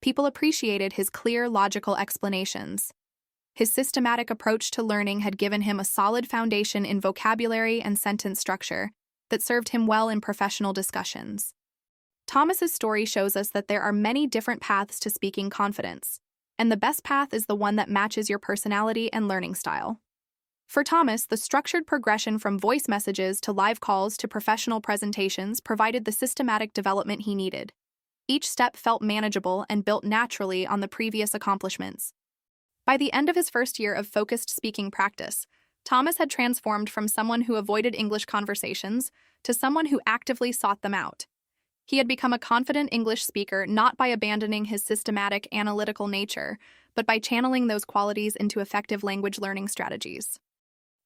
People appreciated his clear, logical explanations. His systematic approach to learning had given him a solid foundation in vocabulary and sentence structure that served him well in professional discussions. Thomas's story shows us that there are many different paths to speaking confidence, and the best path is the one that matches your personality and learning style. For Thomas, the structured progression from voice messages to live calls to professional presentations provided the systematic development he needed. Each step felt manageable and built naturally on the previous accomplishments. By the end of his first year of focused speaking practice, Thomas had transformed from someone who avoided English conversations to someone who actively sought them out. He had become a confident English speaker not by abandoning his systematic, analytical nature, but by channeling those qualities into effective language learning strategies.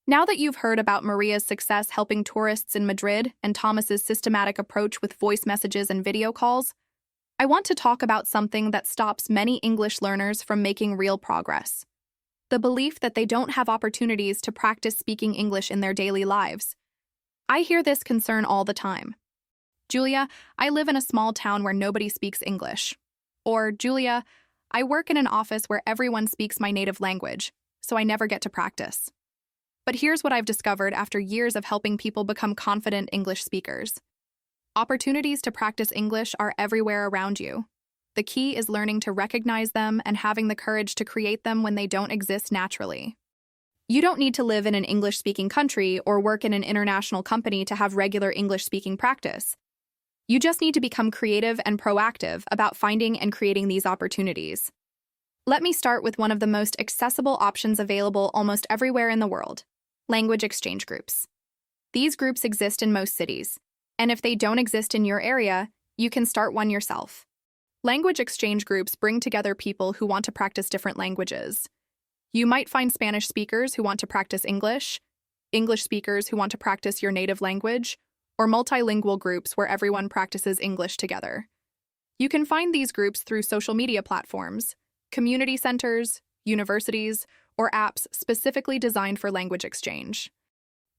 Now that you've heard about Maria's success helping tourists in Madrid and Thomas's systematic approach with voice messages and video calls, I want to talk about something that stops many English learners from making real progress: the belief that they don't have opportunities to practice speaking English in their daily lives. I hear this concern all the time. Julia, I live in a small town where nobody speaks English. Or, Julia, I work in an office where everyone speaks my native language, so I never get to practice. But here's what I've discovered after years of helping people become confident English speakers. Opportunities to practice English are everywhere around you. The key is learning to recognize them and having the courage to create them when they don't exist naturally. You don't need to live in an English-speaking country or work in an international company to have regular English-speaking practice. You just need to become creative and proactive about finding and creating these opportunities. Let me start with one of the most accessible options available almost everywhere in the world: language exchange groups. These groups exist in most cities, and if they don't exist in your area, you can start one yourself. Language exchange groups bring together people who want to practice different languages. You might find Spanish speakers who want to practice English speakers who want to practice your native language, or multilingual groups where everyone practices English together. You can find these groups through social media platforms, community centers, universities, or apps specifically designed for language exchange.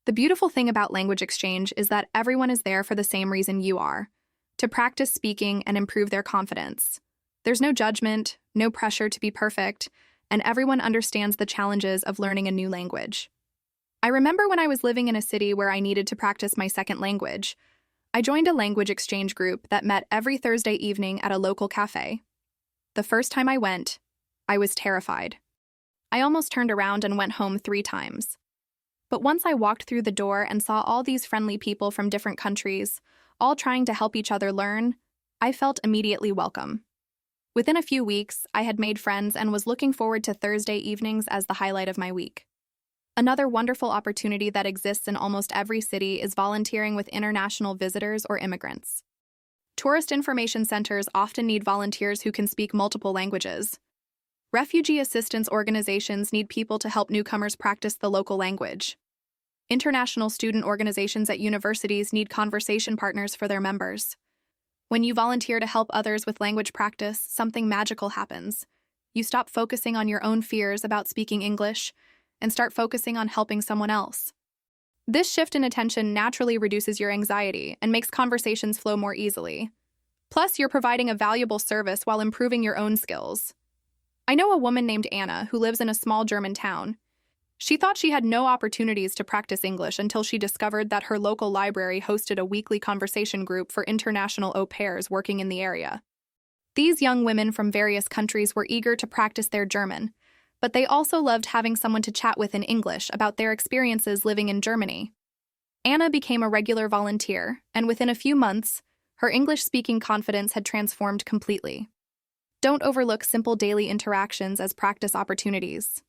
The beautiful thing about language exchange is that everyone is there for the same reason you are: to practice speaking and improve their confidence. There's no judgment, no pressure to be perfect, and everyone understands the challenges of learning a new language. I remember when I was living in a city where I needed to practice my second language, I joined a language exchange group that met every Thursday evening at a local cafe. The first time I went, I was terrified. I almost turned around and went home 3 times. But once I walked through the door and saw all these friendly people from different countries, all trying to help each other learn, I felt immediately welcome. Within a few weeks, I had made friends and was looking forward to Thursday evenings as the highlight of my week. Another wonderful opportunity that exists in almost every city is volunteering with international visitors or immigrants. Tourist information centers often need volunteers who can speak multiple languages. Refugee assistance organizations need people to help newcomers practice the local language. International student organizations at universities need conversation partners for their members. When you volunteer to help others with language practice, something magical happens. You stop focusing on your own fears about speaking English and start focusing on helping someone else. This shift in attention naturally reduces your anxiety and makes conversations flow more easily. Plus, you're providing a valuable service while improving your own skills. I know a woman named Anna who lives in a small German town. She thought she had no opportunities to practice English until she discovered that her local library hosted a weekly conversation group for international au pairs working in the area. These young women from various countries were eager to practice their German, but they also loved having someone to chat with in English about their experiences living in Germany. Anna became a regular volunteer, and within a few months, her English-speaking confidence had transformed completely. Don't overlook simple daily interactions as practice opportunities.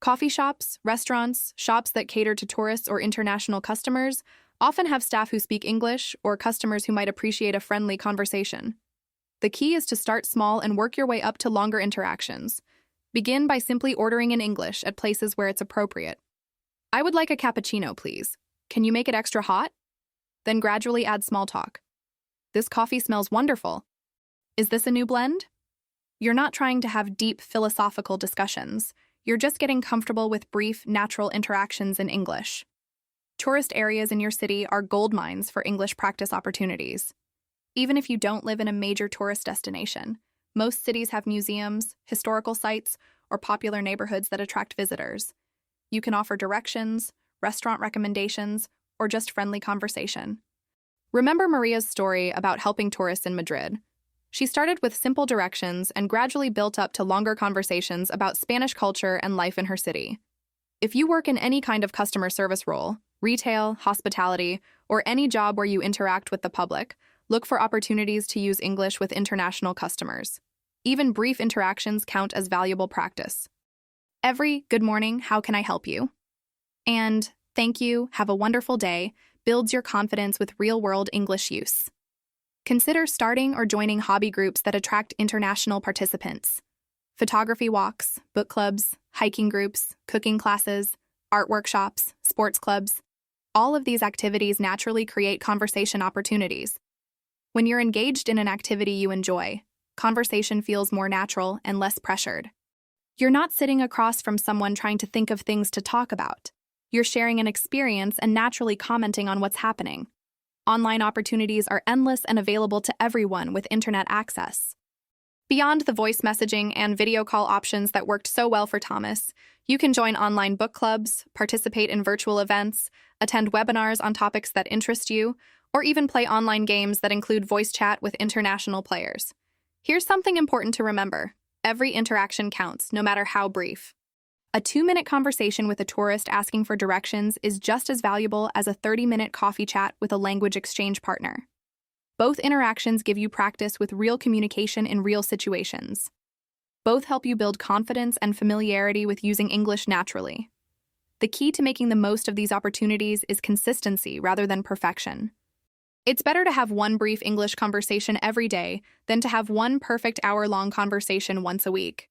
Coffee shops, restaurants, shops that cater to tourists or international customers often have staff who speak English or customers who might appreciate a friendly conversation. The key is to start small and work your way up to longer interactions. Begin by simply ordering in English at places where it's appropriate. "I would like a cappuccino, please. Can you make it extra hot?" Then gradually add small talk. "This coffee smells wonderful. Is this a new blend?" You're not trying to have deep philosophical discussions. You're just getting comfortable with brief, natural interactions in English. Tourist areas in your city are gold mines for English practice opportunities. Even if you don't live in a major tourist destination, most cities have museums, historical sites, or popular neighborhoods that attract visitors. You can offer directions, restaurant recommendations, or just friendly conversation. Remember Maria's story about helping tourists in Madrid? She started with simple directions and gradually built up to longer conversations about Spanish culture and life in her city. If you work in any kind of customer service role, retail, hospitality, or any job where you interact with the public, look for opportunities to use English with international customers. Even brief interactions count as valuable practice. Every "good morning, how can I help you?" and "thank you, have a wonderful day" builds your confidence with real-world English use. Consider starting or joining hobby groups that attract international participants. Photography walks, book clubs, hiking groups, cooking classes, art workshops, sports clubs. All of these activities naturally create conversation opportunities. When you're engaged in an activity you enjoy, conversation feels more natural and less pressured. You're not sitting across from someone trying to think of things to talk about. You're sharing an experience and naturally commenting on what's happening. Online opportunities are endless and available to everyone with internet access. Beyond the voice messaging and video call options that worked so well for Thomas, you can join online book clubs, participate in virtual events, attend webinars on topics that interest you, or even play online games that include voice chat with international players. Here's something important to remember. Every interaction counts, no matter how brief. A 2-minute conversation with a tourist asking for directions is just as valuable as a 30-minute coffee chat with a language exchange partner. Both interactions give you practice with real communication in real situations. Both help you build confidence and familiarity with using English naturally. The key to making the most of these opportunities is consistency rather than perfection. It's better to have one brief English conversation every day than to have one perfect hour-long conversation once a week.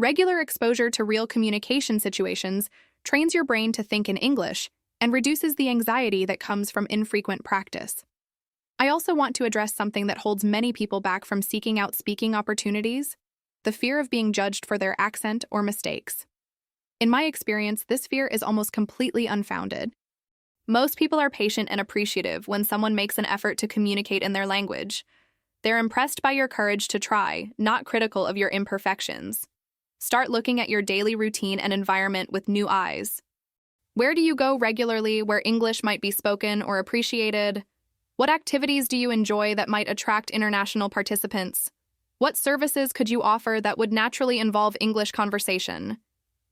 Regular exposure to real communication situations trains your brain to think in English and reduces the anxiety that comes from infrequent practice. I also want to address something that holds many people back from seeking out speaking opportunities: the fear of being judged for their accent or mistakes. In my experience, this fear is almost completely unfounded. Most people are patient and appreciative when someone makes an effort to communicate in their language. They're impressed by your courage to try, not critical of your imperfections. Start looking at your daily routine and environment with new eyes. Where do you go regularly where English might be spoken or appreciated? What activities do you enjoy that might attract international participants? What services could you offer that would naturally involve English conversation?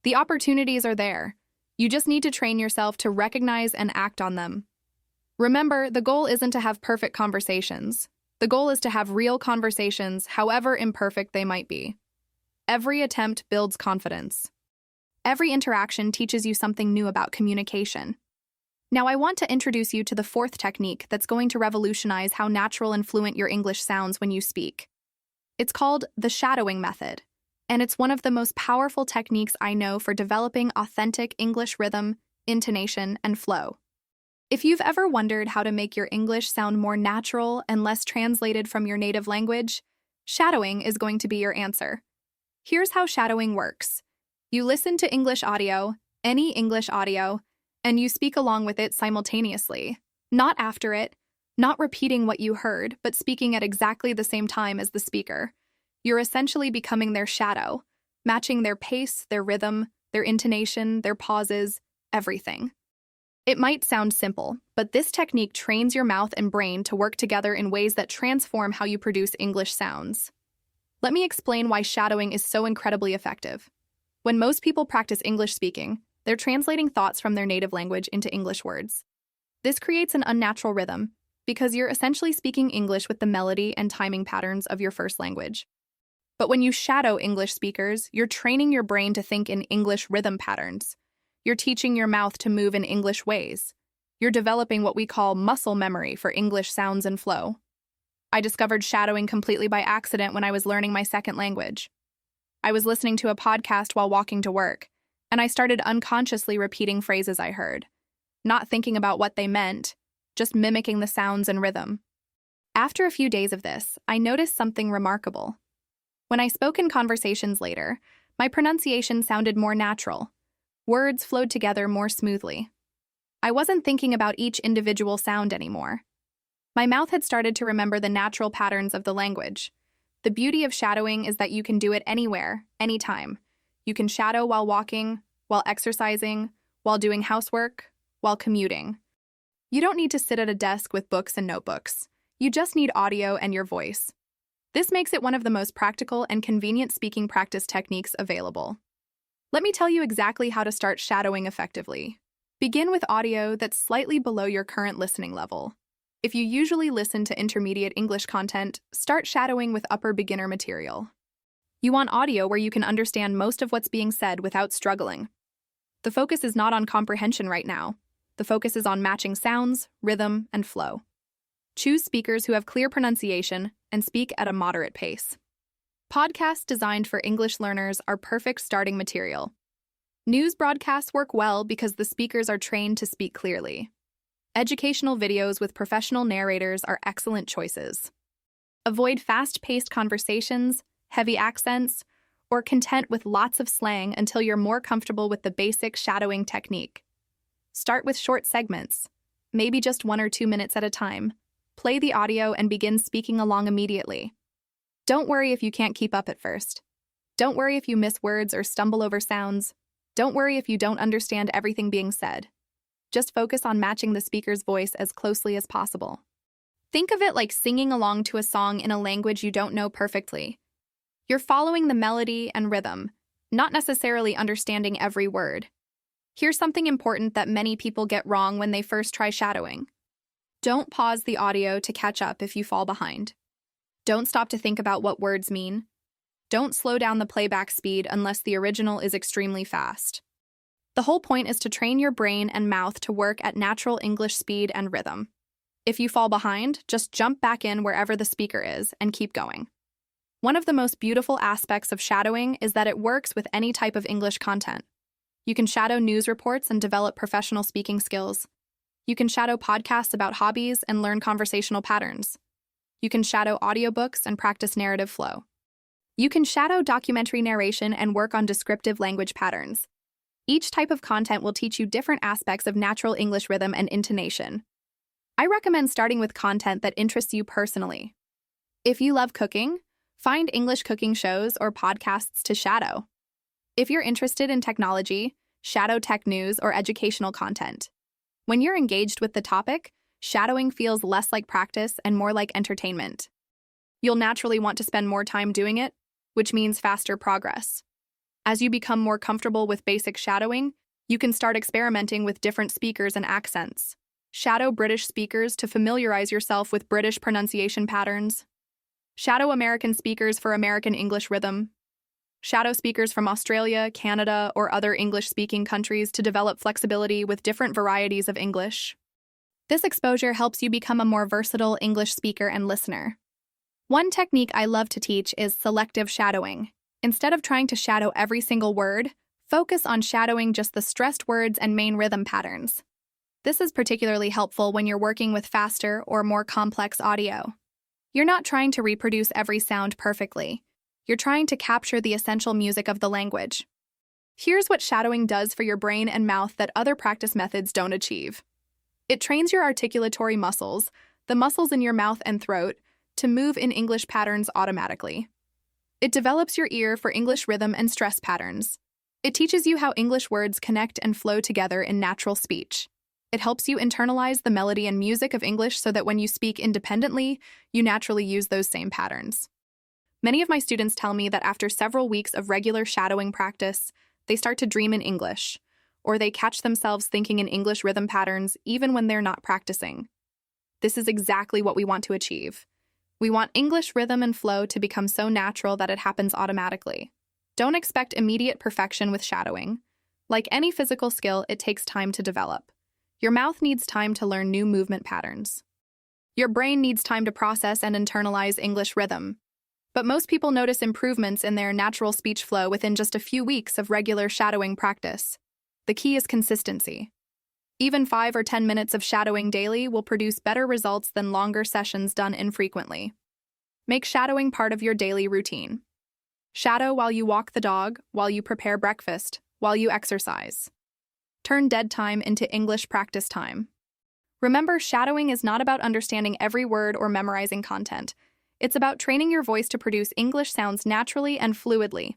The opportunities are there. You just need to train yourself to recognize and act on them. Remember, the goal isn't to have perfect conversations. The goal is to have real conversations, however imperfect they might be. Every attempt builds confidence. Every interaction teaches you something new about communication. Now I want to introduce you to the fourth technique that's going to revolutionize how natural and fluent your English sounds when you speak. It's called the shadowing method, and it's one of the most powerful techniques I know for developing authentic English rhythm, intonation, and flow. If you've ever wondered how to make your English sound more natural and less translated from your native language, shadowing is going to be your answer. Here's how shadowing works. You listen to English audio, any English audio, and you speak along with it simultaneously, not after it, not repeating what you heard, but speaking at exactly the same time as the speaker. You're essentially becoming their shadow, matching their pace, their rhythm, their intonation, their pauses, everything. It might sound simple, but this technique trains your mouth and brain to work together in ways that transform how you produce English sounds. Let me explain why shadowing is so incredibly effective. When most people practice English speaking, they're translating thoughts from their native language into English words. This creates an unnatural rhythm, because you're essentially speaking English with the melody and timing patterns of your first language. But when you shadow English speakers, you're training your brain to think in English rhythm patterns. You're teaching your mouth to move in English ways. You're developing what we call muscle memory for English sounds and flow. I discovered shadowing completely by accident when I was learning my second language. I was listening to a podcast while walking to work, and I started unconsciously repeating phrases I heard, not thinking about what they meant, just mimicking the sounds and rhythm. After a few days of this, I noticed something remarkable. When I spoke in conversations later, my pronunciation sounded more natural. Words flowed together more smoothly. I wasn't thinking about each individual sound anymore. My mouth had started to remember the natural patterns of the language. The beauty of shadowing is that you can do it anywhere, anytime. You can shadow while walking, while exercising, while doing housework, while commuting. You don't need to sit at a desk with books and notebooks. You just need audio and your voice. This makes it one of the most practical and convenient speaking practice techniques available. Let me tell you exactly how to start shadowing effectively. Begin with audio that's slightly below your current listening level. If you usually listen to intermediate English content, start shadowing with upper beginner material. You want audio where you can understand most of what's being said without struggling. The focus is not on comprehension right now. The focus is on matching sounds, rhythm, and flow. Choose speakers who have clear pronunciation and speak at a moderate pace. Podcasts designed for English learners are perfect starting material. News broadcasts work well because the speakers are trained to speak clearly. Educational videos with professional narrators are excellent choices. Avoid fast-paced conversations, heavy accents, or content with lots of slang until you're more comfortable with the basic shadowing technique. Start with short segments, maybe just 1 or 2 minutes at a time. Play the audio and begin speaking along immediately. Don't worry if you can't keep up at first. Don't worry if you miss words or stumble over sounds. Don't worry if you don't understand everything being said. Just focus on matching the speaker's voice as closely as possible. Think of it like singing along to a song in a language you don't know perfectly. You're following the melody and rhythm, not necessarily understanding every word. Here's something important that many people get wrong when they first try shadowing. Don't pause the audio to catch up if you fall behind. Don't stop to think about what words mean. Don't slow down the playback speed unless the original is extremely fast. The whole point is to train your brain and mouth to work at natural English speed and rhythm. If you fall behind, just jump back in wherever the speaker is and keep going. One of the most beautiful aspects of shadowing is that it works with any type of English content. You can shadow news reports and develop professional speaking skills. You can shadow podcasts about hobbies and learn conversational patterns. You can shadow audiobooks and practice narrative flow. You can shadow documentary narration and work on descriptive language patterns. Each type of content will teach you different aspects of natural English rhythm and intonation. I recommend starting with content that interests you personally. If you love cooking, find English cooking shows or podcasts to shadow. If you're interested in technology, shadow tech news or educational content. When you're engaged with the topic, shadowing feels less like practice and more like entertainment. You'll naturally want to spend more time doing it, which means faster progress. As you become more comfortable with basic shadowing, you can start experimenting with different speakers and accents. Shadow British speakers to familiarize yourself with British pronunciation patterns. Shadow American speakers for American English rhythm. Shadow speakers from Australia, Canada, or other English-speaking countries to develop flexibility with different varieties of English. This exposure helps you become a more versatile English speaker and listener. One technique I love to teach is selective shadowing. Instead of trying to shadow every single word, focus on shadowing just the stressed words and main rhythm patterns. This is particularly helpful when you're working with faster or more complex audio. You're not trying to reproduce every sound perfectly. You're trying to capture the essential music of the language. Here's what shadowing does for your brain and mouth that other practice methods don't achieve. It trains your articulatory muscles, the muscles in your mouth and throat, to move in English patterns automatically. It develops your ear for English rhythm and stress patterns. It teaches you how English words connect and flow together in natural speech. It helps you internalize the melody and music of English so that when you speak independently, you naturally use those same patterns. Many of my students tell me that after several weeks of regular shadowing practice, they start to dream in English, or they catch themselves thinking in English rhythm patterns even when they're not practicing. This is exactly what we want to achieve. We want English rhythm and flow to become so natural that it happens automatically. Don't expect immediate perfection with shadowing. Like any physical skill, it takes time to develop. Your mouth needs time to learn new movement patterns. Your brain needs time to process and internalize English rhythm. But most people notice improvements in their natural speech flow within just a few weeks of regular shadowing practice. The key is consistency. Even 5 or 10 minutes of shadowing daily will produce better results than longer sessions done infrequently. Make shadowing part of your daily routine. Shadow while you walk the dog, while you prepare breakfast, while you exercise. Turn dead time into English practice time. Remember, shadowing is not about understanding every word or memorizing content. It's about training your voice to produce English sounds naturally and fluidly.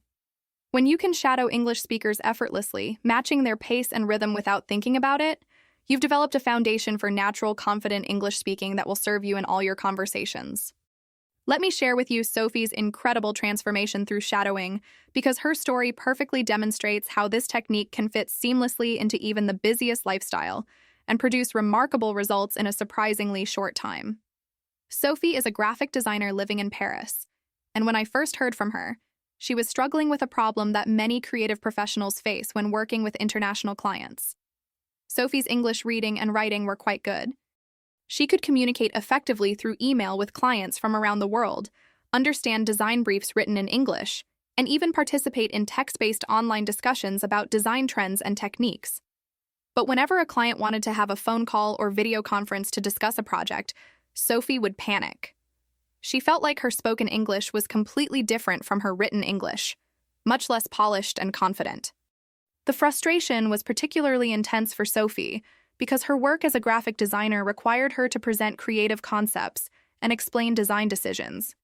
When you can shadow English speakers effortlessly, matching their pace and rhythm without thinking about it, you've developed a foundation for natural, confident English speaking that will serve you in all your conversations. Let me share with you Sophie's incredible transformation through shadowing, because her story perfectly demonstrates how this technique can fit seamlessly into even the busiest lifestyle and produce remarkable results in a surprisingly short time. Sophie is a graphic designer living in Paris, and when I first heard from her, she was struggling with a problem that many creative professionals face when working with international clients. Sophie's English reading and writing were quite good. She could communicate effectively through email with clients from around the world, understand design briefs written in English, and even participate in text-based online discussions about design trends and techniques. But whenever a client wanted to have a phone call or video conference to discuss a project, Sophie would panic. She felt like her spoken English was completely different from her written English, much less polished and confident. The frustration was particularly intense for Sophie because her work as a graphic designer required her to present creative concepts and explain design decisions.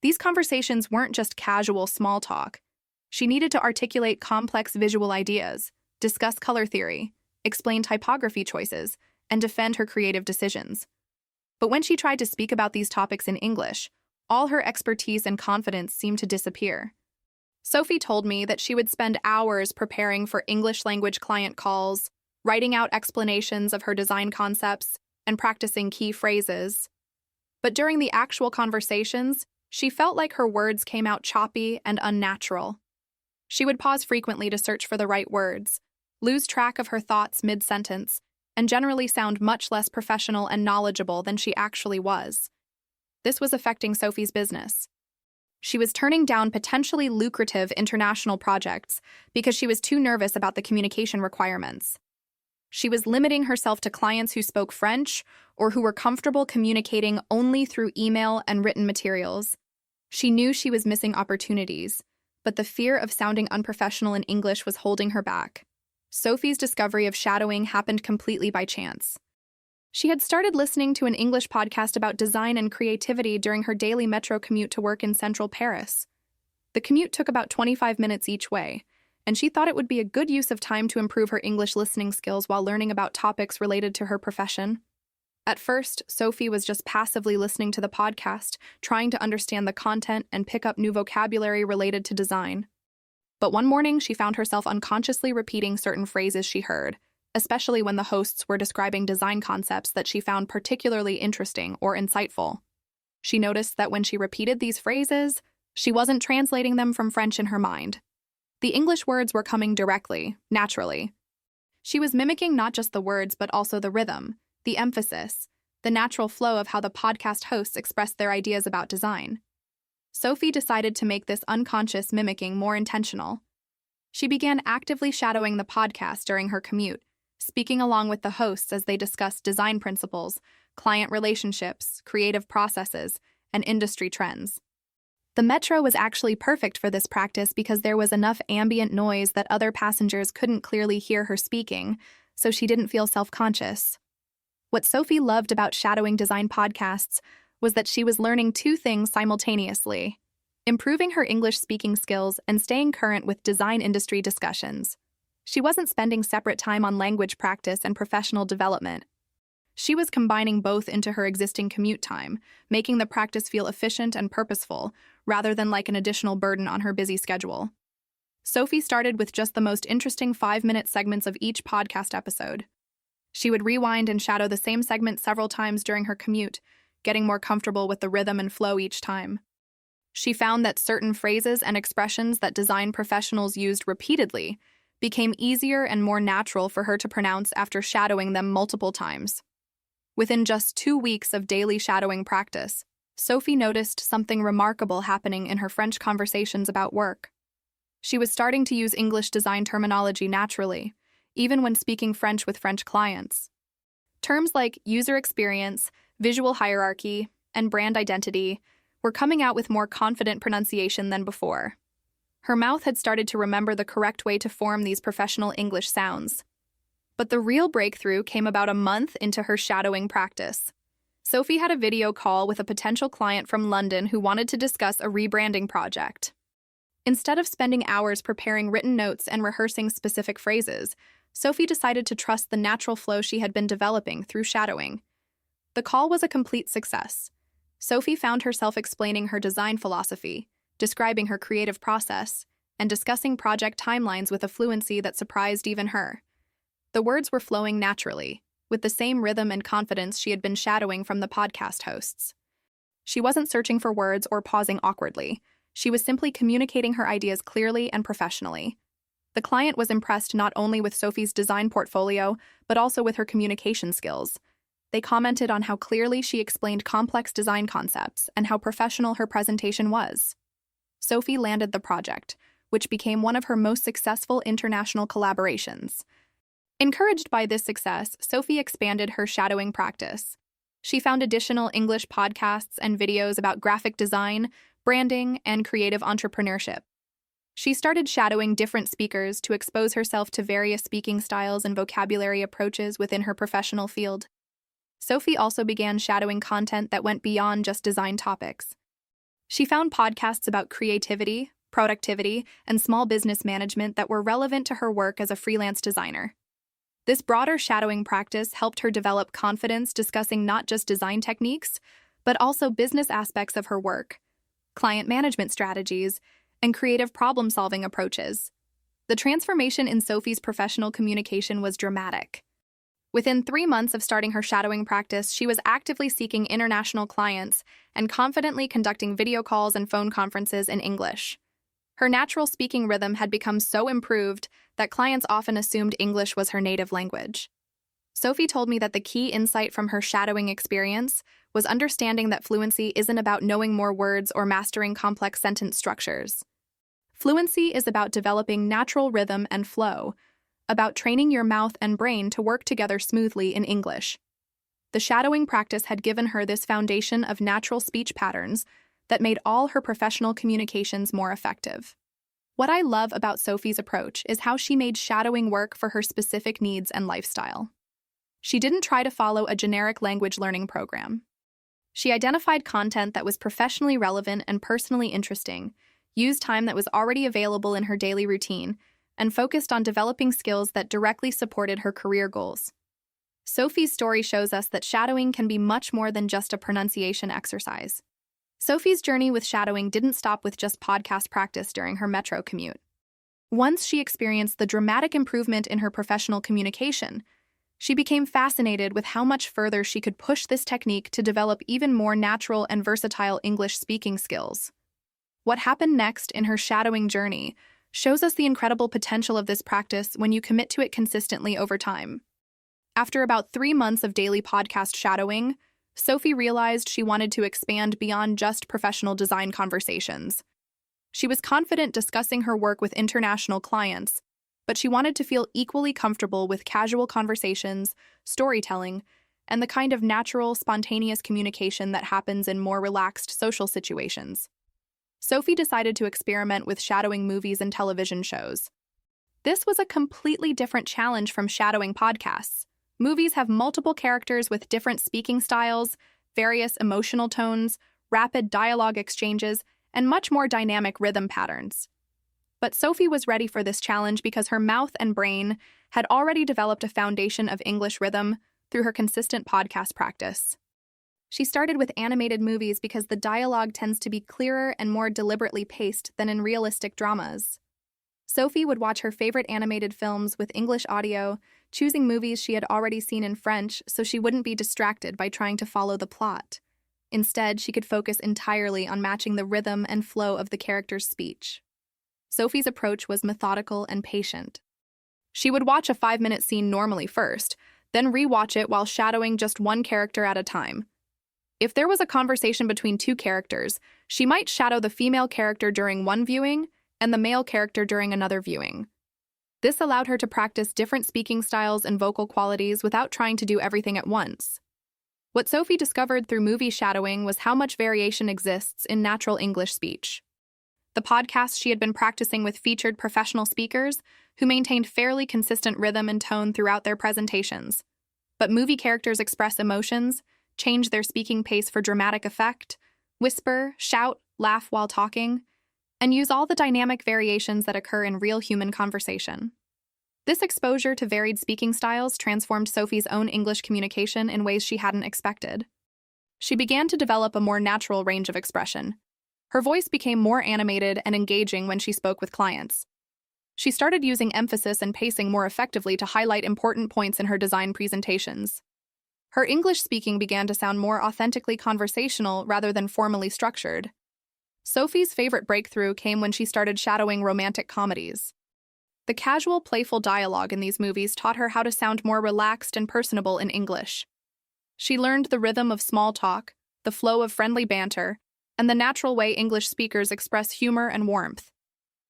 These conversations weren't just casual small talk. She needed to articulate complex visual ideas, discuss color theory, explain typography choices, and defend her creative decisions. But when she tried to speak about these topics in English, all her expertise and confidence seemed to disappear. Sophie told me that she would spend hours preparing for English language client calls, writing out explanations of her design concepts, and practicing key phrases. But during the actual conversations, she felt like her words came out choppy and unnatural. She would pause frequently to search for the right words, lose track of her thoughts mid-sentence, and generally sound much less professional and knowledgeable than she actually was. This was affecting Sophie's business. She was turning down potentially lucrative international projects because she was too nervous about the communication requirements. She was limiting herself to clients who spoke French or who were comfortable communicating only through email and written materials. She knew she was missing opportunities, but the fear of sounding unprofessional in English was holding her back. Sophie's discovery of shadowing happened completely by chance. She had started listening to an English podcast about design and creativity during her daily metro commute to work in central Paris. The commute took about 25 minutes each way, and she thought it would be a good use of time to improve her English listening skills while learning about topics related to her profession. At first, Sophie was just passively listening to the podcast, trying to understand the content and pick up new vocabulary related to design. But one morning, she found herself unconsciously repeating certain phrases she heard, especially when the hosts were describing design concepts that she found particularly interesting or insightful. She noticed that when she repeated these phrases, she wasn't translating them from French in her mind. The English words were coming directly, naturally. She was mimicking not just the words but also the rhythm, the emphasis, the natural flow of how the podcast hosts expressed their ideas about design. Sophie decided to make this unconscious mimicking more intentional. She began actively shadowing the podcast during her commute, speaking along with the hosts as they discussed design principles, client relationships, creative processes, and industry trends. The metro was actually perfect for this practice because there was enough ambient noise that other passengers couldn't clearly hear her speaking, so she didn't feel self-conscious. What Sophie loved about shadowing design podcasts was that she was learning two things simultaneously: improving her English speaking skills and staying current with design industry discussions. She wasn't spending separate time on language practice and professional development. She was combining both into her existing commute time, making the practice feel efficient and purposeful, rather than like an additional burden on her busy schedule. Sophie started with just the most interesting 5-minute segments of each podcast episode. She would rewind and shadow the same segment several times during her commute, getting more comfortable with the rhythm and flow each time. She found that certain phrases and expressions that design professionals used repeatedly became easier and more natural for her to pronounce after shadowing them multiple times. Within just 2 weeks of daily shadowing practice, Sophie noticed something remarkable happening in her French conversations about work. She was starting to use English design terminology naturally, even when speaking French with French clients. Terms like user experience, visual hierarchy, and brand identity were coming out with more confident pronunciation than before. Her mouth had started to remember the correct way to form these professional English sounds. But the real breakthrough came about a month into her shadowing practice. Sophie had a video call with a potential client from London who wanted to discuss a rebranding project. Instead of spending hours preparing written notes and rehearsing specific phrases, Sophie decided to trust the natural flow she had been developing through shadowing. The call was a complete success. Sophie found herself explaining her design philosophy, describing her creative process, and discussing project timelines with a fluency that surprised even her. The words were flowing naturally, with the same rhythm and confidence she had been shadowing from the podcast hosts. She wasn't searching for words or pausing awkwardly. She was simply communicating her ideas clearly and professionally. The client was impressed not only with Sophie's design portfolio, but also with her communication skills. They commented on how clearly she explained complex design concepts and how professional her presentation was. Sophie landed the project, which became one of her most successful international collaborations. Encouraged by this success, Sophie expanded her shadowing practice. She found additional English podcasts and videos about graphic design, branding, and creative entrepreneurship. She started shadowing different speakers to expose herself to various speaking styles and vocabulary approaches within her professional field. Sophie also began shadowing content that went beyond just design topics. She found podcasts about creativity, productivity, and small business management that were relevant to her work as a freelance designer. This broader shadowing practice helped her develop confidence discussing not just design techniques, but also business aspects of her work, client management strategies, and creative problem-solving approaches. The transformation in Sophie's professional communication was dramatic. Within 3 months of starting her shadowing practice, she was actively seeking international clients and confidently conducting video calls and phone conferences in English. Her natural speaking rhythm had become so improved that clients often assumed English was her native language. Sophie told me that the key insight from her shadowing experience was understanding that fluency isn't about knowing more words or mastering complex sentence structures. Fluency is about developing natural rhythm and flow, about training your mouth and brain to work together smoothly in English. The shadowing practice had given her this foundation of natural speech patterns that made all her professional communications more effective. What I love about Sophie's approach is how she made shadowing work for her specific needs and lifestyle. She didn't try to follow a generic language learning program. She identified content that was professionally relevant and personally interesting, used time that was already available in her daily routine, and focused on developing skills that directly supported her career goals. Sophie's story shows us that shadowing can be much more than just a pronunciation exercise. Sophie's journey with shadowing didn't stop with just podcast practice during her metro commute. Once she experienced the dramatic improvement in her professional communication, she became fascinated with how much further she could push this technique to develop even more natural and versatile English speaking skills. What happened next in her shadowing journey shows us the incredible potential of this practice when you commit to it consistently over time. After about 3 months of daily podcast shadowing, Sophie realized she wanted to expand beyond just professional design conversations. She was confident discussing her work with international clients, but she wanted to feel equally comfortable with casual conversations, storytelling, and the kind of natural, spontaneous communication that happens in more relaxed social situations. Sophie decided to experiment with shadowing movies and television shows. This was a completely different challenge from shadowing podcasts. Movies have multiple characters with different speaking styles, various emotional tones, rapid dialogue exchanges, and much more dynamic rhythm patterns. But Sophie was ready for this challenge because her mouth and brain had already developed a foundation of English rhythm through her consistent podcast practice. She started with animated movies because the dialogue tends to be clearer and more deliberately paced than in realistic dramas. Sophie would watch her favorite animated films with English audio, choosing movies she had already seen in French so she wouldn't be distracted by trying to follow the plot. Instead, she could focus entirely on matching the rhythm and flow of the character's speech. Sophie's approach was methodical and patient. She would watch a 5-minute scene normally first, then re-watch it while shadowing just one character at a time. If there was a conversation between two characters, she might shadow the female character during one viewing and the male character during another viewing. This allowed her to practice different speaking styles and vocal qualities without trying to do everything at once. What Sophie discovered through movie shadowing was how much variation exists in natural English speech. The podcasts she had been practicing with featured professional speakers who maintained fairly consistent rhythm and tone throughout their presentations. But movie characters express emotions, change their speaking pace for dramatic effect, whisper, shout, laugh while talking, and use all the dynamic variations that occur in real human conversation. This exposure to varied speaking styles transformed Sophie's own English communication in ways she hadn't expected. She began to develop a more natural range of expression. Her voice became more animated and engaging when she spoke with clients. She started using emphasis and pacing more effectively to highlight important points in her design presentations. Her English speaking began to sound more authentically conversational rather than formally structured. Sophie's favorite breakthrough came when she started shadowing romantic comedies. The casual, playful dialogue in these movies taught her how to sound more relaxed and personable in English. She learned the rhythm of small talk, the flow of friendly banter, and the natural way English speakers express humor and warmth.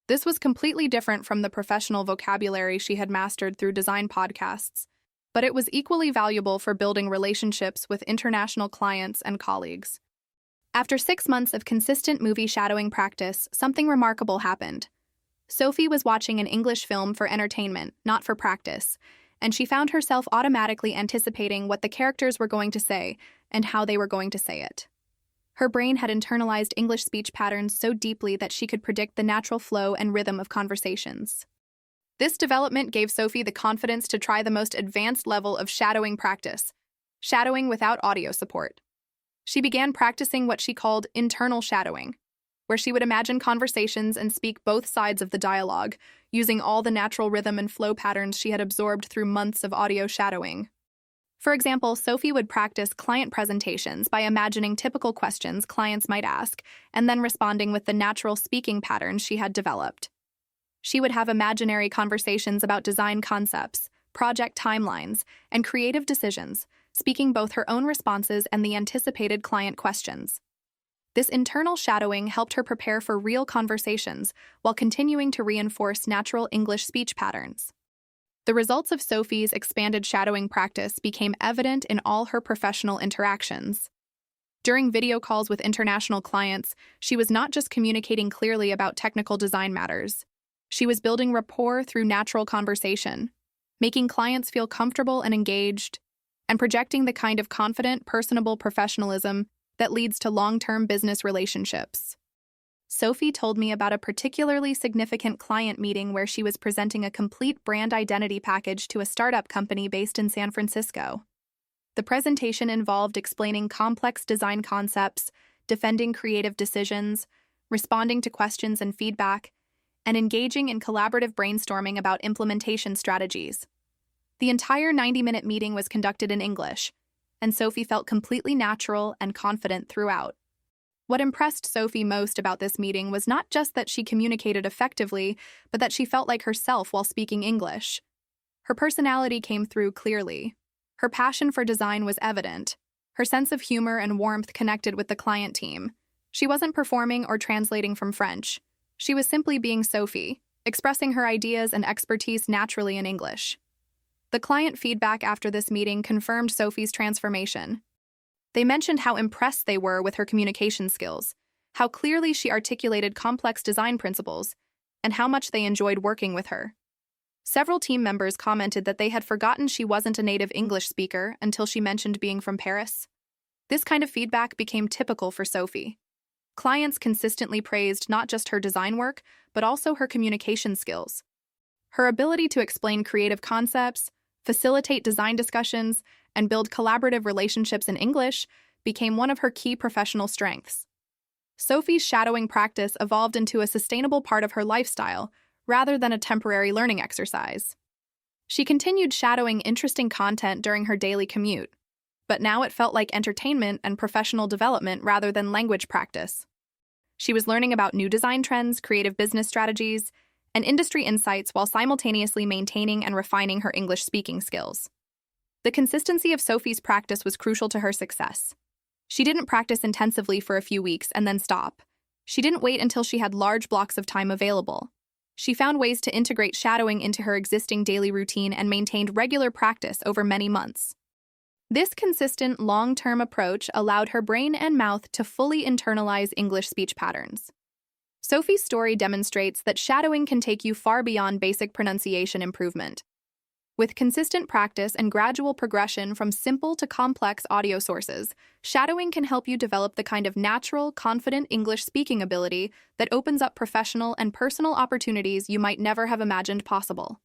This was completely different from the professional vocabulary she had mastered through design podcasts, but it was equally valuable for building relationships with international clients and colleagues. After 6 months of consistent movie shadowing practice, something remarkable happened. Sophie was watching an English film for entertainment, not for practice, and she found herself automatically anticipating what the characters were going to say and how they were going to say it. Her brain had internalized English speech patterns so deeply that she could predict the natural flow and rhythm of conversations. This development gave Sophie the confidence to try the most advanced level of shadowing practice, shadowing without audio support. She began practicing what she called internal shadowing, where she would imagine conversations and speak both sides of the dialogue, using all the natural rhythm and flow patterns she had absorbed through months of audio shadowing. For example, Sophie would practice client presentations by imagining typical questions clients might ask and then responding with the natural speaking patterns she had developed. She would have imaginary conversations about design concepts, project timelines, and creative decisions, speaking both her own responses and the anticipated client questions. This internal shadowing helped her prepare for real conversations while continuing to reinforce natural English speech patterns. The results of Sophie's expanded shadowing practice became evident in all her professional interactions. During video calls with international clients, she was not just communicating clearly about technical design matters. She was building rapport through natural conversation, making clients feel comfortable and engaged, and projecting the kind of confident, personable professionalism that leads to long-term business relationships. Sophie told me about a particularly significant client meeting where she was presenting a complete brand identity package to a startup company based in San Francisco. The presentation involved explaining complex design concepts, defending creative decisions, responding to questions and feedback, and engaging in collaborative brainstorming about implementation strategies. The entire 90-minute meeting was conducted in English, and Sophie felt completely natural and confident throughout. What impressed Sophie most about this meeting was not just that she communicated effectively, but that she felt like herself while speaking English. Her personality came through clearly. Her passion for design was evident. Her sense of humor and warmth connected with the client team. She wasn't performing or translating from French. She was simply being Sophie, expressing her ideas and expertise naturally in English. The client feedback after this meeting confirmed Sophie's transformation. They mentioned how impressed they were with her communication skills, how clearly she articulated complex design principles, and how much they enjoyed working with her. Several team members commented that they had forgotten she wasn't a native English speaker until she mentioned being from Paris. This kind of feedback became typical for Sophie. Clients consistently praised not just her design work, but also her communication skills. Her ability to explain creative concepts, facilitate design discussions, and build collaborative relationships in English became one of her key professional strengths. Sophie's shadowing practice evolved into a sustainable part of her lifestyle, rather than a temporary learning exercise. She continued shadowing interesting content during her daily commute. but now it felt like entertainment and professional development rather than language practice. She was learning about new design trends, creative business strategies, and industry insights while simultaneously maintaining and refining her English speaking skills. The consistency of Sophie's practice was crucial to her success. She didn't practice intensively for a few weeks and then stop. She didn't wait until she had large blocks of time available. She found ways to integrate shadowing into her existing daily routine and maintained regular practice over many months. This consistent, long-term approach allowed her brain and mouth to fully internalize English speech patterns. Sophie's story demonstrates that shadowing can take you far beyond basic pronunciation improvement. With consistent practice and gradual progression from simple to complex audio sources, shadowing can help you develop the kind of natural, confident English speaking ability that opens up professional and personal opportunities you might never have imagined possible.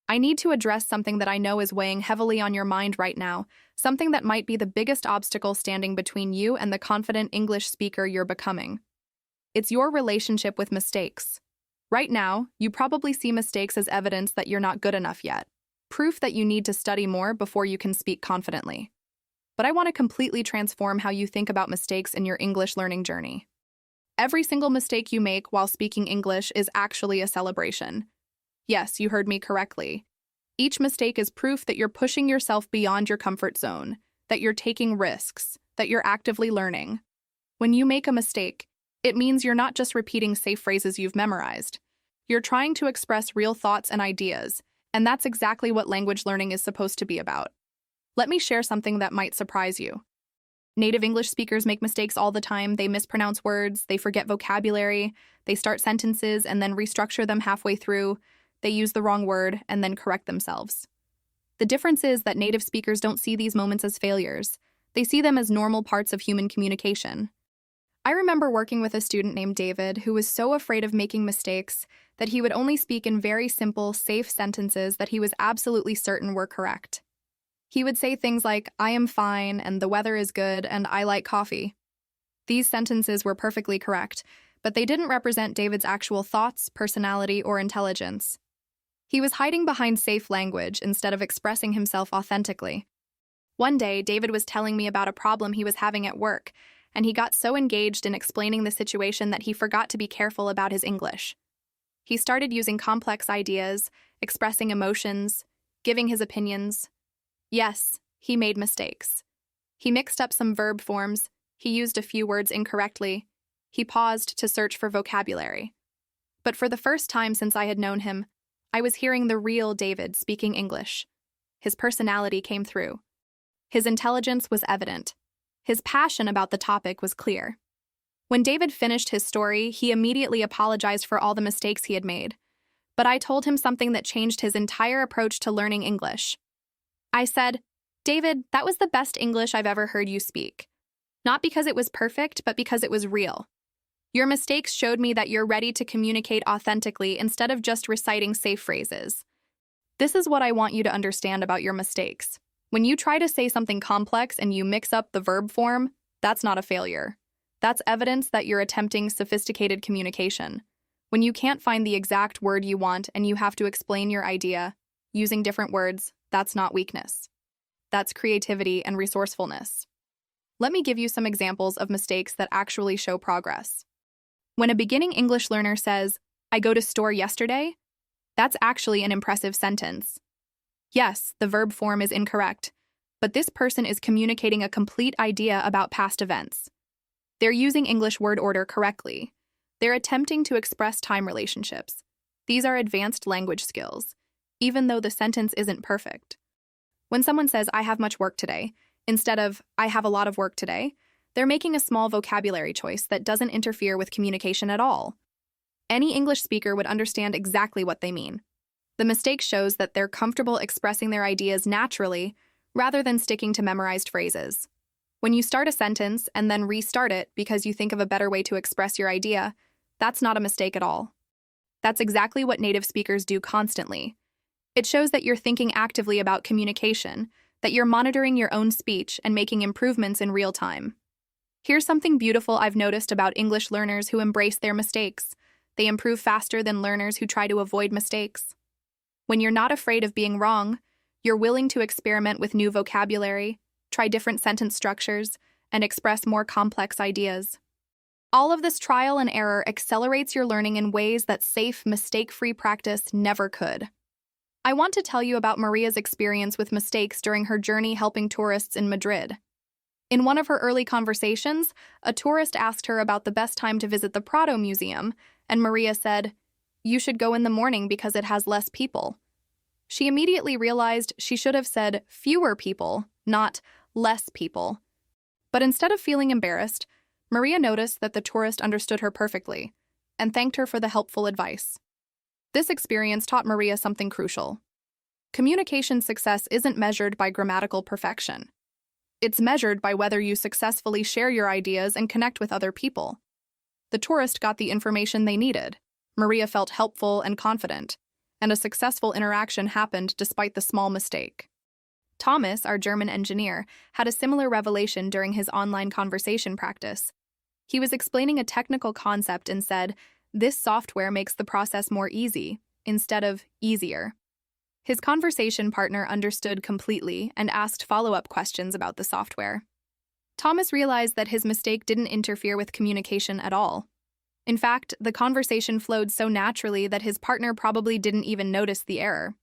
I need to address something that I know is weighing heavily on your mind right now, something that might be the biggest obstacle standing between you and the confident English speaker you're becoming. It's your relationship with mistakes. Right now, you probably see mistakes as evidence that you're not good enough yet. Proof that you need to study more before you can speak confidently. But I want to completely transform how you think about mistakes in your English learning journey. Every single mistake you make while speaking English is actually a celebration. Yes, you heard me correctly. Each mistake is proof that you're pushing yourself beyond your comfort zone, that you're taking risks, that you're actively learning. When you make a mistake, it means you're not just repeating safe phrases you've memorized. You're trying to express real thoughts and ideas, and that's exactly what language learning is supposed to be about. Let me share something that might surprise you. Native English speakers make mistakes all the time. They mispronounce words, they forget vocabulary, they start sentences and then restructure them halfway through, they use the wrong word and then correct themselves. The difference is that native speakers don't see these moments as failures. They see them as normal parts of human communication. I remember working with a student named David who was so afraid of making mistakes that he would only speak in very simple, safe sentences that he was absolutely certain were correct. He would say things like, "I am fine," and "the weather is good," and "I like coffee." These sentences were perfectly correct, but they didn't represent David's actual thoughts, personality, or intelligence. He was hiding behind safe language instead of expressing himself authentically. One day, David was telling me about a problem he was having at work, and he got so engaged in explaining the situation that he forgot to be careful about his English. He started using complex ideas, expressing emotions, giving his opinions. Yes, he made mistakes. He mixed up some verb forms, he used a few words incorrectly, he paused to search for vocabulary. But for the first time since I had known him, I was hearing the real David speaking English. His personality came through. His intelligence was evident. His passion about the topic was clear. When David finished his story, he immediately apologized for all the mistakes he had made. But I told him something that changed his entire approach to learning English. I said, "David, that was the best English I've ever heard you speak. Not because it was perfect, but because it was real. Your mistakes showed me that you're ready to communicate authentically instead of just reciting safe phrases. This is what I want you to understand about your mistakes. When you try to say something complex and you mix up the verb form, that's not a failure. That's evidence that you're attempting sophisticated communication. When you can't find the exact word you want and you have to explain your idea using different words, that's not weakness. That's creativity and resourcefulness. Let me give you some examples of mistakes that actually show progress. When a beginning English learner says, "I go to store yesterday," that's actually an impressive sentence. Yes, the verb form is incorrect, but this person is communicating a complete idea about past events. They're using English word order correctly. They're attempting to express time relationships. These are advanced language skills, even though the sentence isn't perfect. When someone says, "I have much work today," instead of, "I have a lot of work today," they're making a small vocabulary choice that doesn't interfere with communication at all. Any English speaker would understand exactly what they mean. The mistake shows that they're comfortable expressing their ideas naturally rather than sticking to memorized phrases. When you start a sentence and then restart it because you think of a better way to express your idea, that's not a mistake at all. That's exactly what native speakers do constantly. It shows that you're thinking actively about communication, that you're monitoring your own speech and making improvements in real time. Here's something beautiful I've noticed about English learners who embrace their mistakes. They improve faster than learners who try to avoid mistakes. When you're not afraid of being wrong, you're willing to experiment with new vocabulary, try different sentence structures, and express more complex ideas. All of this trial and error accelerates your learning in ways that safe, mistake-free practice never could. I want to tell you about Maria's experience with mistakes during her journey helping tourists in Madrid. In one of her early conversations, a tourist asked her about the best time to visit the Prado Museum, and Maria said, "You should go in the morning because it has less people." She immediately realized she should have said fewer people, not less people. But instead of feeling embarrassed, Maria noticed that the tourist understood her perfectly and thanked her for the helpful advice. This experience taught Maria something crucial. Communication success isn't measured by grammatical perfection. It's measured by whether you successfully share your ideas and connect with other people. The tourist got the information they needed. Maria felt helpful and confident, and a successful interaction happened despite the small mistake. Thomas, our German engineer, had a similar revelation during his online conversation practice. He was explaining a technical concept and said, "This software makes the process more easy," instead of easier. His conversation partner understood completely and asked follow-up questions about the software. Thomas realized that his mistake didn't interfere with communication at all. In fact, the conversation flowed so naturally that his partner probably didn't even notice the error.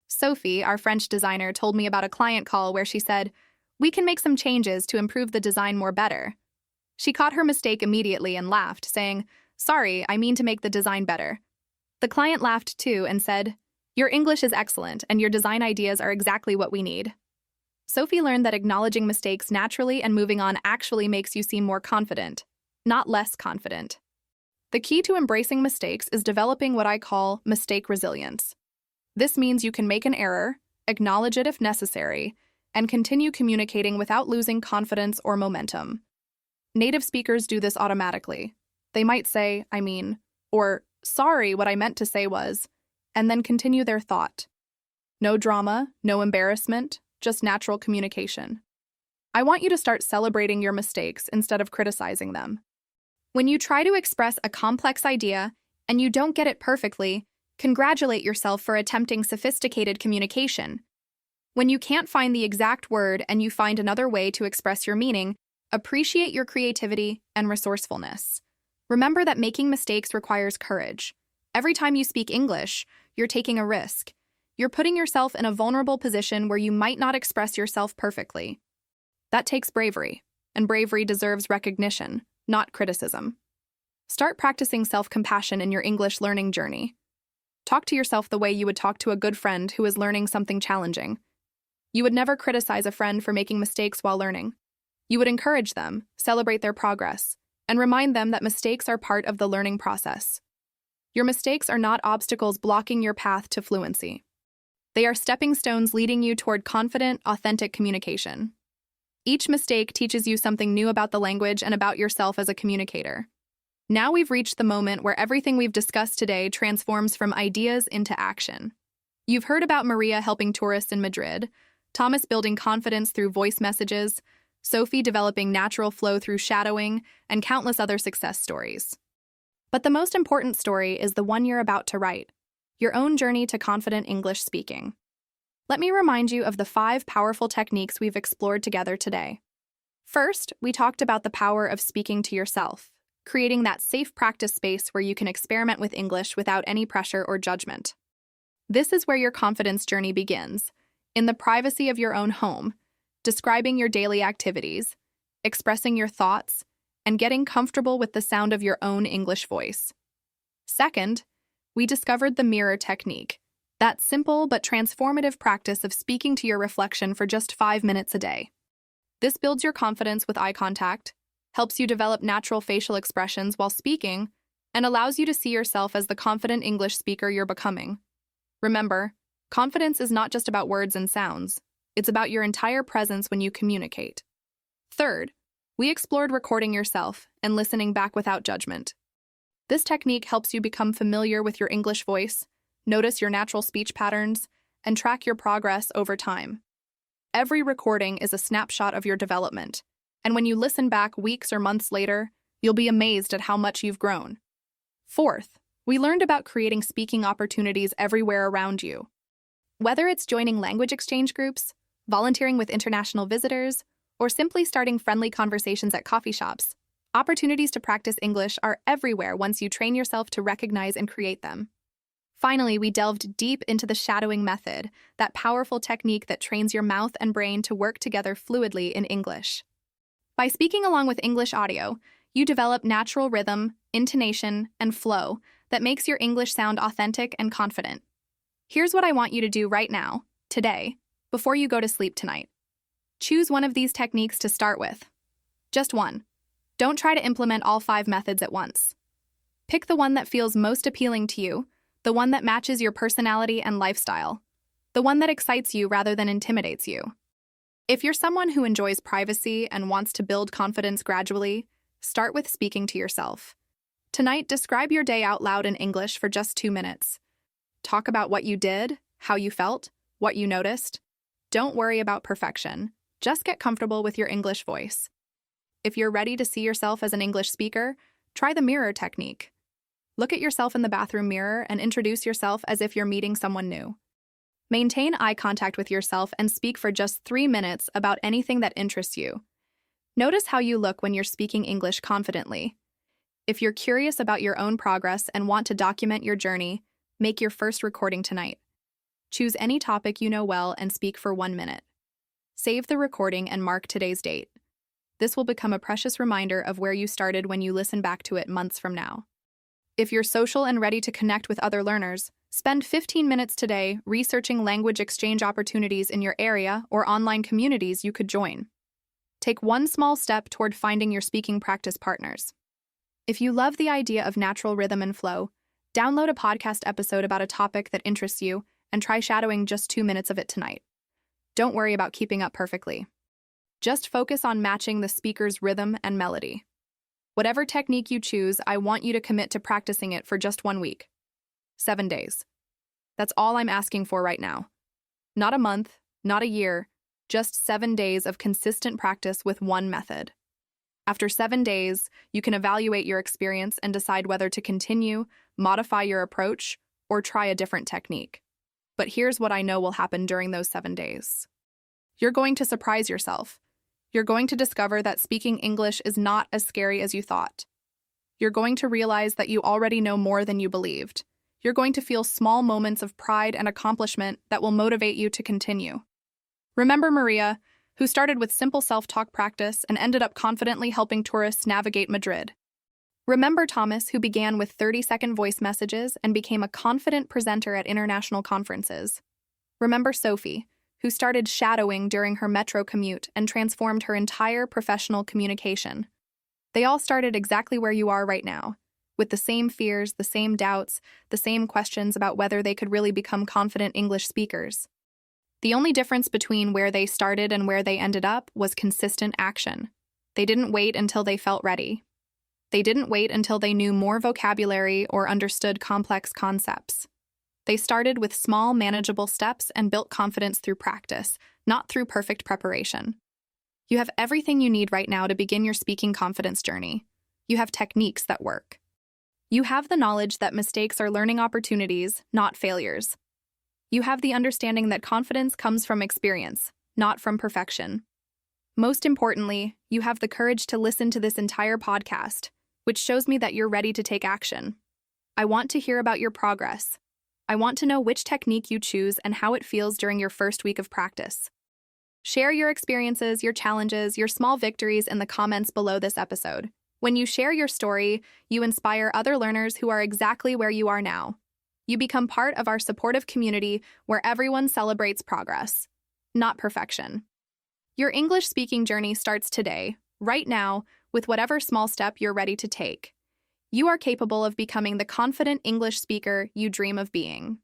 Sophie, our French designer, told me about a client call where she said, "We can make some changes to improve the design more better." She caught her mistake immediately and laughed, saying, "Sorry, I mean to make the design better." The client laughed too and said, "Your English is excellent and your design ideas are exactly what we need." Sophie learned that acknowledging mistakes naturally and moving on actually makes you seem more confident, not less confident. The key to embracing mistakes is developing what I call mistake resilience. This means you can make an error, acknowledge it if necessary, and continue communicating without losing confidence or momentum. Native speakers do this automatically. They might say, "I mean," or "Sorry, what I meant to say was," and then continue their thought. No drama, no embarrassment, just natural communication. I want you to start celebrating your mistakes instead of criticizing them. When you try to express a complex idea and you don't get it perfectly, congratulate yourself for attempting sophisticated communication. When you can't find the exact word and you find another way to express your meaning, appreciate your creativity and resourcefulness. Remember that making mistakes requires courage. Every time you speak English, you're taking a risk. You're putting yourself in a vulnerable position where you might not express yourself perfectly. That takes bravery, and bravery deserves recognition, not criticism. Start practicing self-compassion in your English learning journey. Talk to yourself the way you would talk to a good friend who is learning something challenging. You would never criticize a friend for making mistakes while learning. You would encourage them, celebrate their progress, and remind them that mistakes are part of the learning process. Your mistakes are not obstacles blocking your path to fluency. They are stepping stones leading you toward confident, authentic communication. Each mistake teaches you something new about the language and about yourself as a communicator. Now we've reached the moment where everything we've discussed today transforms from ideas into action. You've heard about Maria helping tourists in Madrid, Thomas building confidence through voice messages, Sophie developing natural flow through shadowing, and countless other success stories. But the most important story is the one you're about to write, your own journey to confident English speaking. Let me remind you of the 5 powerful techniques we've explored together today. First, we talked about the power of speaking to yourself, creating that safe practice space where you can experiment with English without any pressure or judgment. This is where your confidence journey begins, in the privacy of your own home, describing your daily activities, expressing your thoughts, and getting comfortable with the sound of your own English voice. Second, we discovered the mirror technique, that simple but transformative practice of speaking to your reflection for just 5 minutes a day. This builds your confidence with eye contact, helps you develop natural facial expressions while speaking, and allows you to see yourself as the confident English speaker you're becoming. Remember, confidence is not just about words and sounds. It's about your entire presence when you communicate. Third, we explored recording yourself and listening back without judgment. This technique helps you become familiar with your English voice, notice your natural speech patterns, and track your progress over time. Every recording is a snapshot of your development, and when you listen back weeks or months later, you'll be amazed at how much you've grown. Fourth, we learned about creating speaking opportunities everywhere around you. Whether it's joining language exchange groups, volunteering with international visitors, or simply starting friendly conversations at coffee shops. Opportunities to practice English are everywhere once you train yourself to recognize and create them. Finally, we delved deep into the shadowing method, that powerful technique that trains your mouth and brain to work together fluidly in English. By speaking along with English audio, you develop natural rhythm, intonation, and flow that makes your English sound authentic and confident. Here's what I want you to do right now, today, before you go to sleep tonight. Choose one of these techniques to start with. Just one. Don't try to implement all 5 methods at once. Pick the one that feels most appealing to you, the one that matches your personality and lifestyle, the one that excites you rather than intimidates you. If you're someone who enjoys privacy and wants to build confidence gradually, start with speaking to yourself. Tonight, describe your day out loud in English for just 2 minutes. Talk about what you did, how you felt, what you noticed. Don't worry about perfection. Just get comfortable with your English voice. If you're ready to see yourself as an English speaker, try the mirror technique. Look at yourself in the bathroom mirror and introduce yourself as if you're meeting someone new. Maintain eye contact with yourself and speak for just 3 minutes about anything that interests you. Notice how you look when you're speaking English confidently. If you're curious about your own progress and want to document your journey, make your first recording tonight. Choose any topic you know well and speak for 1 minute. Save the recording and mark today's date. This will become a precious reminder of where you started when you listen back to it months from now. If you're social and ready to connect with other learners, spend 15 minutes today researching language exchange opportunities in your area or online communities you could join. Take one small step toward finding your speaking practice partners. If you love the idea of natural rhythm and flow, download a podcast episode about a topic that interests you and try shadowing just 2 minutes of it tonight. Don't worry about keeping up perfectly. Just focus on matching the speaker's rhythm and melody. Whatever technique you choose, I want you to commit to practicing it for just 1 week. 7 days. That's all I'm asking for right now. Not a month, not a year, just 7 days of consistent practice with one method. After 7 days, you can evaluate your experience and decide whether to continue, modify your approach, or try a different technique. But here's what I know will happen during those 7 days. You're going to surprise yourself. You're going to discover that speaking English is not as scary as you thought. You're going to realize that you already know more than you believed. You're going to feel small moments of pride and accomplishment that will motivate you to continue. Remember Maria, who started with simple self-talk practice and ended up confidently helping tourists navigate Madrid. Remember Thomas, who began with 30-second voice messages and became a confident presenter at international conferences. Remember Sophie, who started shadowing during her metro commute and transformed her entire professional communication. They all started exactly where you are right now, with the same fears, the same doubts, the same questions about whether they could really become confident English speakers. The only difference between where they started and where they ended up was consistent action. They didn't wait until they felt ready. They didn't wait until they knew more vocabulary or understood complex concepts. They started with small, manageable steps and built confidence through practice, not through perfect preparation. You have everything you need right now to begin your speaking confidence journey. You have techniques that work. You have the knowledge that mistakes are learning opportunities, not failures. You have the understanding that confidence comes from experience, not from perfection. Most importantly, you have the courage to listen to this entire podcast, which shows me that you're ready to take action. I want to hear about your progress. I want to know which technique you choose and how it feels during your first week of practice. Share your experiences, your challenges, your small victories in the comments below this episode. When you share your story, you inspire other learners who are exactly where you are now. You become part of our supportive community where everyone celebrates progress, not perfection. Your English speaking journey starts today, right now, with whatever small step you're ready to take. You are capable of becoming the confident English speaker you dream of being.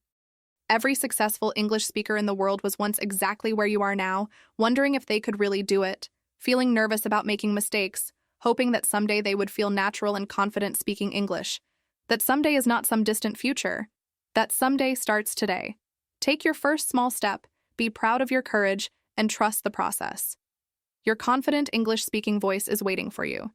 Every successful English speaker in the world was once exactly where you are now, wondering if they could really do it, feeling nervous about making mistakes, hoping that someday they would feel natural and confident speaking English. That someday is not some distant future. That someday starts today. Take your first small step, be proud of your courage, and trust the process. Your confident English speaking voice is waiting for you.